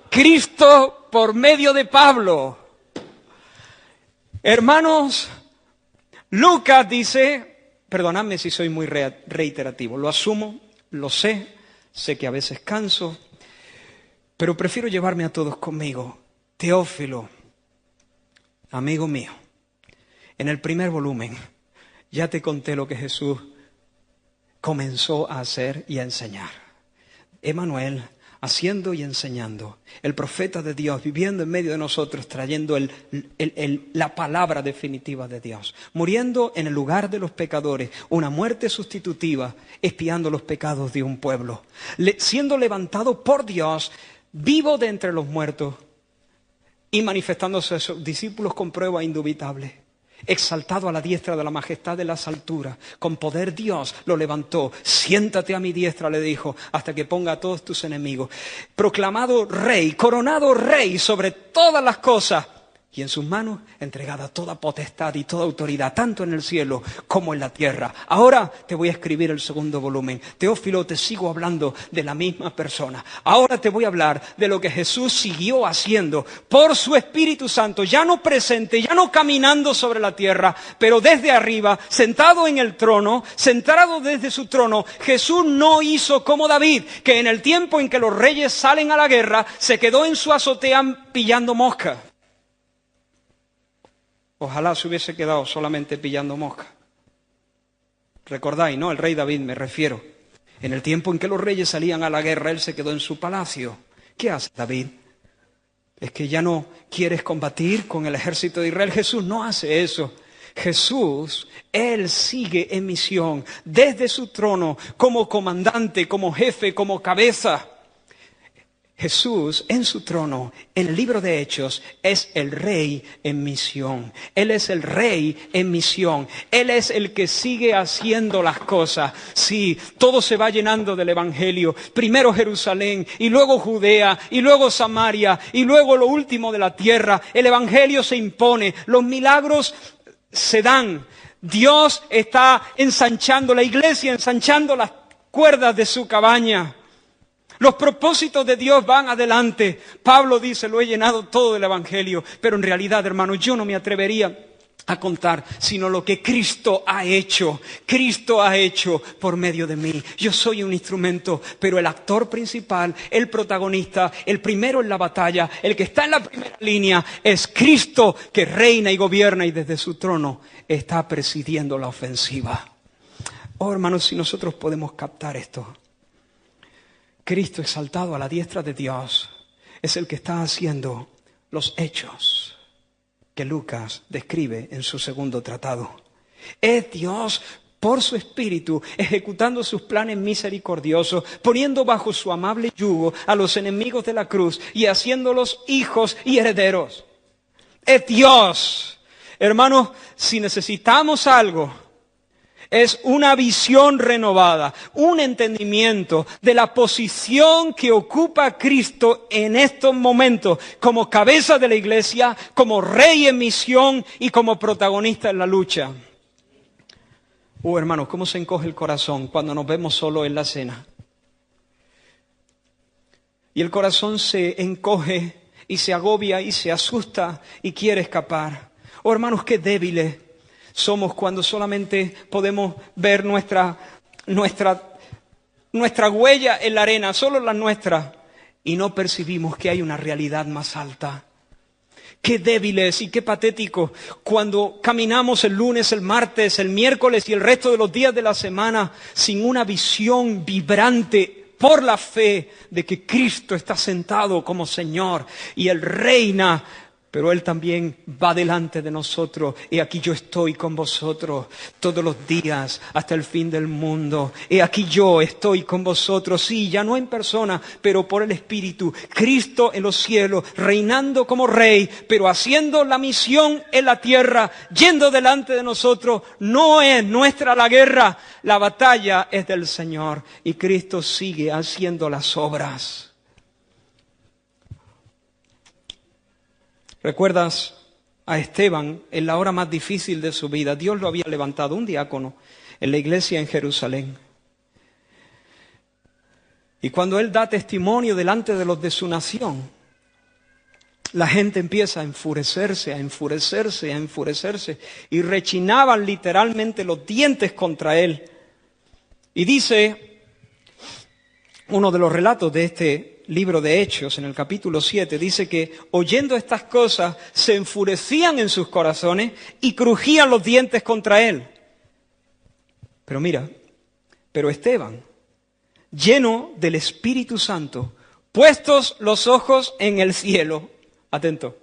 Cristo por medio de Pablo. Hermanos, Lucas dice, perdonadme si soy muy reiterativo, lo asumo, lo sé que a veces canso, pero prefiero llevarme a todos conmigo. Teófilo, amigo mío, en el primer volumen ya te conté lo que Jesús comenzó a hacer y a enseñar. Emmanuel, haciendo y enseñando, el profeta de Dios, viviendo en medio de nosotros, trayendo la palabra definitiva de Dios, muriendo en el lugar de los pecadores, una muerte sustitutiva, expiando los pecados de un pueblo, siendo levantado por Dios, vivo de entre los muertos y manifestándose a sus discípulos con prueba indubitable. Exaltado a la diestra de la majestad de las alturas, con poder Dios lo levantó. Siéntate a mi diestra, le dijo, hasta que ponga a todos tus enemigos. Proclamado rey, coronado rey sobre todas las cosas. Y en sus manos entregada toda potestad y toda autoridad, tanto en el cielo como en la tierra. Ahora te voy a escribir el segundo volumen. Teófilo, te sigo hablando de la misma persona. Ahora te voy a hablar de lo que Jesús siguió haciendo por su Espíritu Santo, ya no presente, ya no caminando sobre la tierra, pero desde arriba, sentado en el trono, sentado desde su trono. Jesús no hizo como David, que en el tiempo en que los reyes salen a la guerra, se quedó en su azotea pillando moscas. Ojalá se hubiese quedado solamente pillando moscas. Recordáis, ¿no? El rey David me refiero. En el tiempo en que los reyes salían a la guerra, él se quedó en su palacio. ¿Qué hace David? ¿Es que ya no quieres combatir con el ejército de Israel? Jesús no hace eso. Jesús, Él sigue en misión desde su trono como comandante, como jefe, como cabeza. Jesús en su trono, en el libro de Hechos, es el rey en misión. Él es el rey en misión. Él es el que sigue haciendo las cosas. Sí, todo se va llenando del Evangelio. Primero Jerusalén, y luego Judea, y luego Samaria, y luego lo último de la tierra. El Evangelio se impone, los milagros se dan. Dios está ensanchando la iglesia, ensanchando las cuerdas de su cabaña. Los propósitos de Dios van adelante. Pablo dice, lo he llenado todo del Evangelio, pero en realidad, hermanos, yo no me atrevería a contar, sino lo que Cristo ha hecho. Cristo ha hecho por medio de mí. Yo soy un instrumento, pero el actor principal, el protagonista, el primero en la batalla, el que está en la primera línea, es Cristo, que reina y gobierna y desde su trono está presidiendo la ofensiva. Oh, hermanos, si nosotros podemos captar esto. Cristo exaltado a la diestra de Dios es el que está haciendo los hechos que Lucas describe en su segundo tratado. Es Dios por su Espíritu ejecutando sus planes misericordiosos, poniendo bajo su amable yugo a los enemigos de la cruz y haciéndolos hijos y herederos. Es Dios. Hermanos, si necesitamos algo, es una visión renovada, un entendimiento de la posición que ocupa Cristo en estos momentos como cabeza de la iglesia, como rey en misión y como protagonista en la lucha. Hermanos, ¿cómo se encoge el corazón cuando nos vemos solo en la cena? Y el corazón se encoge y se agobia y se asusta y quiere escapar. Hermanos, qué débiles somos cuando solamente podemos ver nuestra huella en la arena, solo la nuestra, y no percibimos que hay una realidad más alta. Qué débiles y qué patéticos cuando caminamos el lunes, el martes, el miércoles y el resto de los días de la semana sin una visión vibrante por la fe de que Cristo está sentado como Señor y Él reina. Pero Él también va delante de nosotros. He aquí yo estoy con vosotros todos los días hasta el fin del mundo. He aquí yo estoy con vosotros. Sí, ya no en persona, pero por el Espíritu. Cristo en los cielos, reinando como Rey, pero haciendo la misión en la tierra, yendo delante de nosotros. No es nuestra la guerra, la batalla es del Señor. Y Cristo sigue haciendo las obras. ¿Recuerdas a Esteban en la hora más difícil de su vida? Dios lo había levantado, un diácono, en la iglesia en Jerusalén. Y cuando él da testimonio delante de los de su nación, la gente empieza a enfurecerse, a enfurecerse, a enfurecerse. Y rechinaban literalmente los dientes contra él. Y dice uno de los relatos de este libro de Hechos, en el capítulo 7, dice que oyendo estas cosas se enfurecían en sus corazones y crujían los dientes contra él. Pero mira, pero Esteban, lleno del Espíritu Santo, puestos los ojos en el cielo, atento,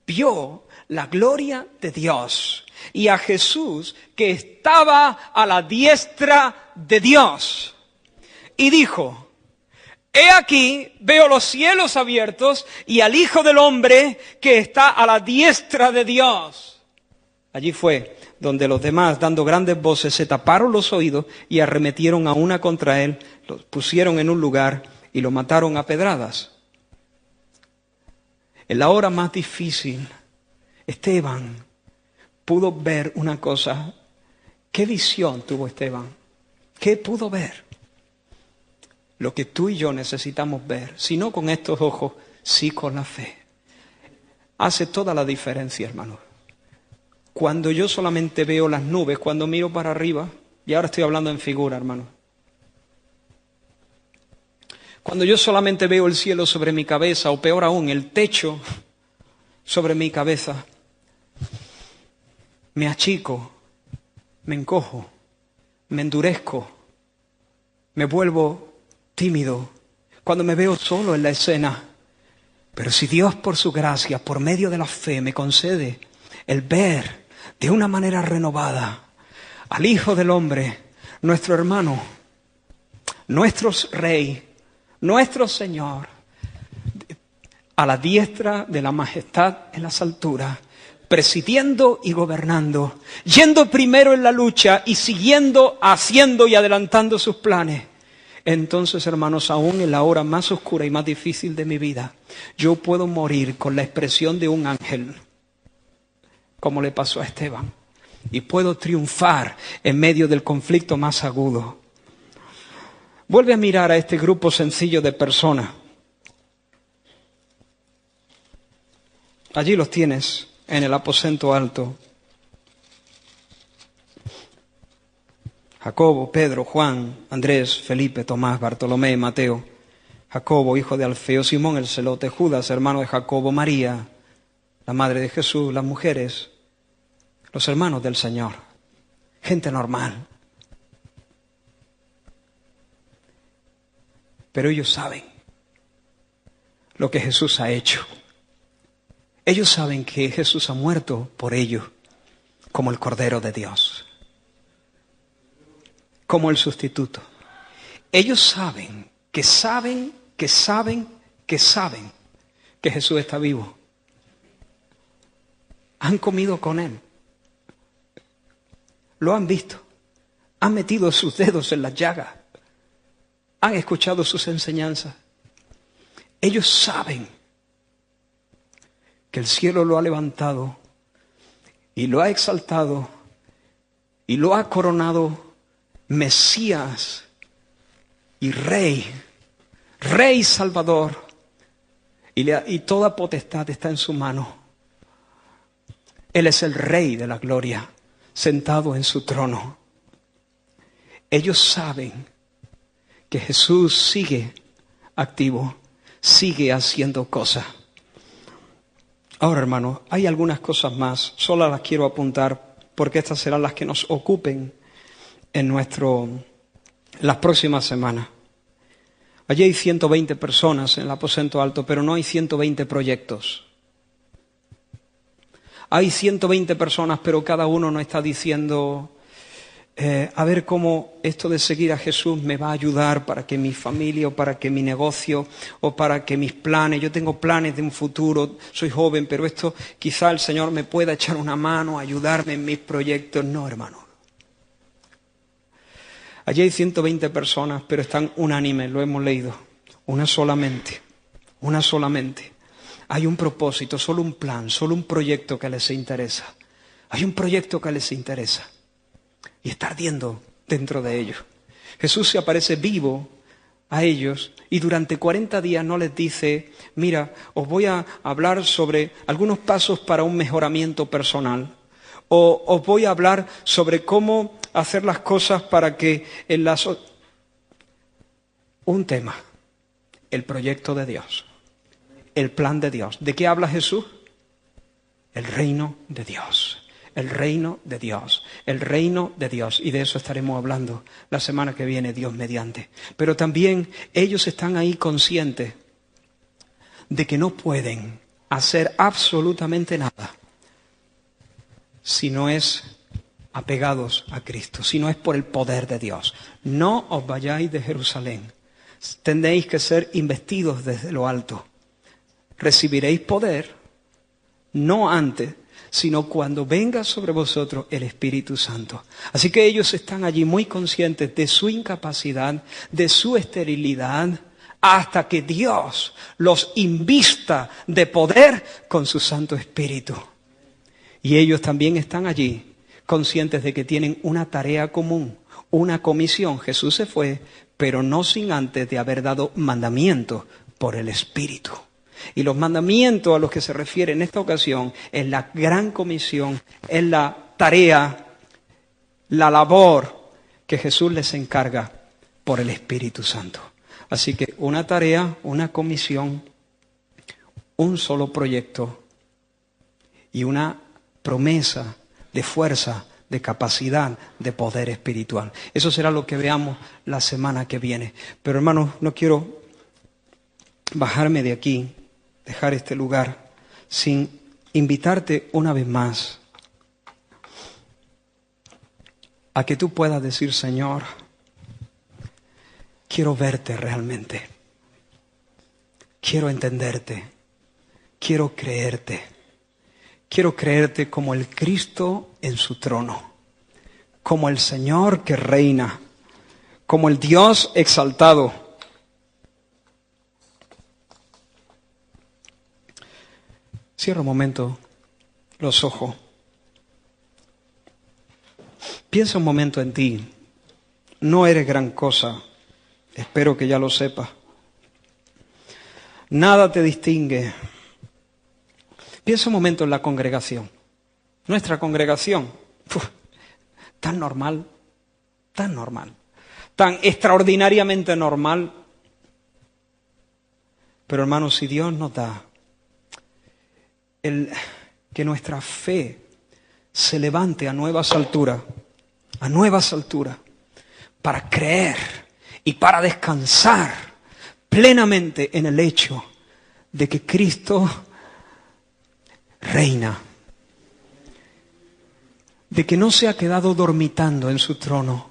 vio la gloria de Dios y a Jesús que estaba a la diestra de Dios. Y dijo: He aquí, veo los cielos abiertos y al Hijo del Hombre que está a la diestra de Dios. Allí fue donde los demás, dando grandes voces, se taparon los oídos y arremetieron a una contra él, lo pusieron en un lugar y lo mataron a pedradas. En la hora más difícil, Esteban pudo ver una cosa. ¿Qué visión tuvo Esteban? ¿Qué pudo ver? Lo que tú y yo necesitamos ver, si no con estos ojos, sí con la fe. Hace toda la diferencia, hermano. Cuando yo solamente veo las nubes, cuando miro para arriba, y ahora estoy hablando en figura, hermano. Cuando yo solamente veo el cielo sobre mi cabeza, o peor aún, el techo sobre mi cabeza, me achico, me encojo, me endurezco, me vuelvo tímido cuando me veo solo en la escena. Pero si Dios por su gracia, por medio de la fe, me concede el ver de una manera renovada al Hijo del Hombre, nuestro hermano, nuestro Rey, nuestro Señor, a la diestra de la majestad en las alturas, presidiendo y gobernando, yendo primero en la lucha y siguiendo, haciendo y adelantando sus planes. Entonces, hermanos, aún en la hora más oscura y más difícil de mi vida, yo puedo morir con la expresión de un ángel, como le pasó a Esteban, y puedo triunfar en medio del conflicto más agudo. Vuelve a mirar a este grupo sencillo de personas. Allí los tienes, en el aposento alto. Jacobo, Pedro, Juan, Andrés, Felipe, Tomás, Bartolomé, Mateo, Jacobo, hijo de Alfeo, Simón el celote, Judas, hermano de Jacobo, María, la madre de Jesús, las mujeres, los hermanos del Señor, gente normal. Pero ellos saben lo que Jesús ha hecho. Ellos saben que Jesús ha muerto por ellos como el Cordero de Dios, como el sustituto. Ellos saben que Jesús está vivo. Han comido con Él. Lo han visto. Han metido sus dedos en las llagas. Han escuchado sus enseñanzas. Ellos saben que el cielo lo ha levantado y lo ha exaltado y lo ha coronado Mesías y Rey Salvador, y toda potestad está en su mano. Él es el Rey de la gloria, sentado en su trono. Ellos saben que Jesús sigue activo, sigue haciendo cosas. Ahora, hermanos, hay algunas cosas más, solo las quiero apuntar porque estas serán las que nos ocupen en las próximas semanas. Allí hay 120 personas en el aposento alto, pero no hay 120 proyectos. Hay 120 personas, pero cada uno no está diciendo, a ver cómo esto de seguir a Jesús me va a ayudar para que mi familia, o para que mi negocio, o para que mis planes, yo tengo planes de un futuro, soy joven, pero esto quizá el Señor me pueda echar una mano, ayudarme en mis proyectos. No, hermano. Allí hay 120 personas, pero están unánimes, lo hemos leído. Una solamente. Hay un propósito, solo un plan, solo un proyecto que les interesa. Hay un proyecto que les interesa. Y está ardiendo dentro de ellos. Jesús se aparece vivo a ellos y durante 40 días no les dice, mira, os voy a hablar sobre algunos pasos para un mejoramiento personal. O os voy a hablar sobre cómo hacer las cosas para que un tema, el proyecto de Dios, el plan de Dios. ¿De qué habla Jesús? El reino de Dios, el reino de Dios, el reino de Dios. Y de eso estaremos hablando la semana que viene, Dios mediante. Pero también ellos están ahí conscientes de que no pueden hacer absolutamente nada si no es apegados a Cristo, si no es por el poder de Dios. No os vayáis de Jerusalén. Tendréis que ser investidos desde lo alto. Recibiréis poder, no antes, sino cuando venga sobre vosotros el Espíritu Santo. Así que ellos están allí muy conscientes de su incapacidad, de su esterilidad, hasta que Dios los invista de poder con su Santo Espíritu. Y ellos también están allí, conscientes de que tienen una tarea común, una comisión. Jesús se fue, pero no sin antes de haber dado mandamientos por el Espíritu. Y los mandamientos a los que se refiere en esta ocasión es la gran comisión, es la tarea, la labor que Jesús les encarga por el Espíritu Santo. Así que una tarea, una comisión, un solo proyecto y una promesa de fuerza, de capacidad, de poder espiritual. Eso será lo que veamos la semana que viene. Pero hermanos, no quiero bajarme de aquí, dejar este lugar, sin invitarte una vez más a que tú puedas decir, Señor, quiero verte realmente, quiero entenderte, quiero creerte. Quiero creerte como el Cristo en su trono, como el Señor que reina, como el Dios exaltado. Cierra un momento los ojos. Piensa un momento en ti. No eres gran cosa. Espero que ya lo sepas. Nada te distingue. Piensa un momento en la congregación. Nuestra congregación, tan normal, tan normal, tan extraordinariamente normal. Pero hermanos, si Dios nos da que nuestra fe se levante a nuevas alturas, para creer y para descansar plenamente en el hecho de que Cristo reina, de que no se ha quedado dormitando en su trono.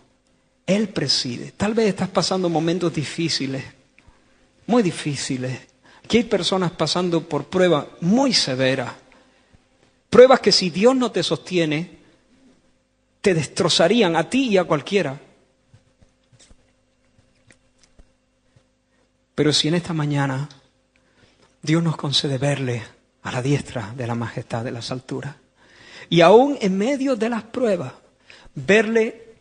Él preside. Tal vez estás pasando momentos difíciles, muy difíciles. Aquí hay personas pasando por pruebas muy severas. Pruebas que si Dios no te sostiene, te destrozarían a ti y a cualquiera. Pero si en esta mañana Dios nos concede verle a la diestra de la majestad de las alturas, y aún en medio de las pruebas, verle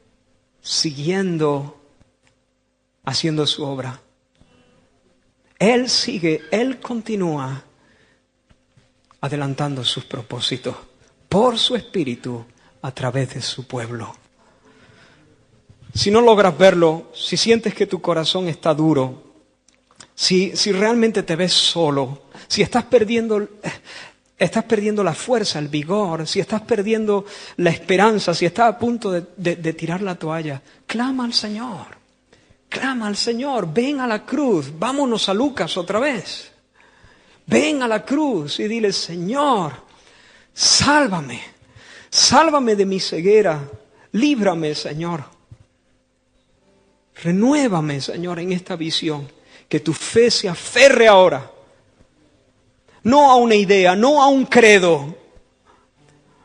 siguiendo, haciendo su obra. Él sigue, Él continúa adelantando sus propósitos por su Espíritu a través de su pueblo. Si no logras verlo, si sientes que tu corazón está duro, si realmente te ves solo, si estás perdiendo la fuerza, el vigor, si estás perdiendo la esperanza, si estás a punto de tirar la toalla, clama al Señor. Clama al Señor, ven a la cruz, vámonos a Lucas otra vez. Ven a la cruz y dile, Señor, sálvame de mi ceguera, líbrame, Señor. Renuévame, Señor, en esta visión, que tu fe se aferre ahora. No a una idea, no a un credo,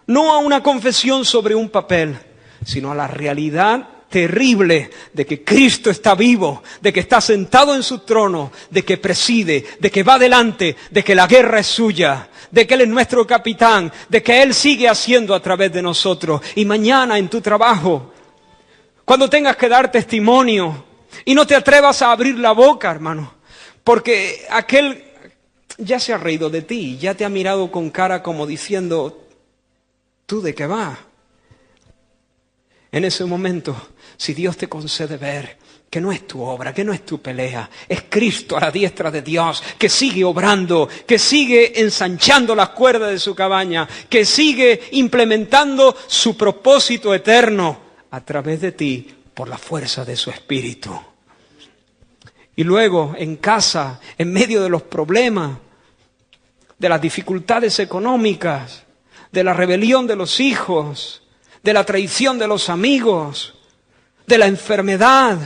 no a una confesión sobre un papel, sino a la realidad terrible de que Cristo está vivo, de que está sentado en su trono, de que preside, de que va adelante, de que la guerra es suya, de que Él es nuestro capitán, de que Él sigue haciendo a través de nosotros. Y mañana en tu trabajo, cuando tengas que dar testimonio y no te atrevas a abrir la boca, hermano, porque aquel ya se ha reído de ti, ya te ha mirado con cara como diciendo, ¿tú de qué vas? En ese momento, si Dios te concede ver que no es tu obra, que no es tu pelea, es Cristo a la diestra de Dios, que sigue obrando, que sigue ensanchando las cuerdas de su cabaña, que sigue implementando su propósito eterno a través de ti por la fuerza de su Espíritu. Y luego, en casa, en medio de los problemas, de las dificultades económicas, de la rebelión de los hijos, de la traición de los amigos, de la enfermedad.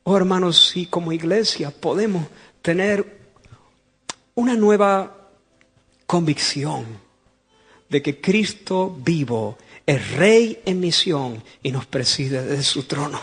Oh, hermanos, si como iglesia podemos tener una nueva convicción de que Cristo vivo es Rey en misión y nos preside desde su trono.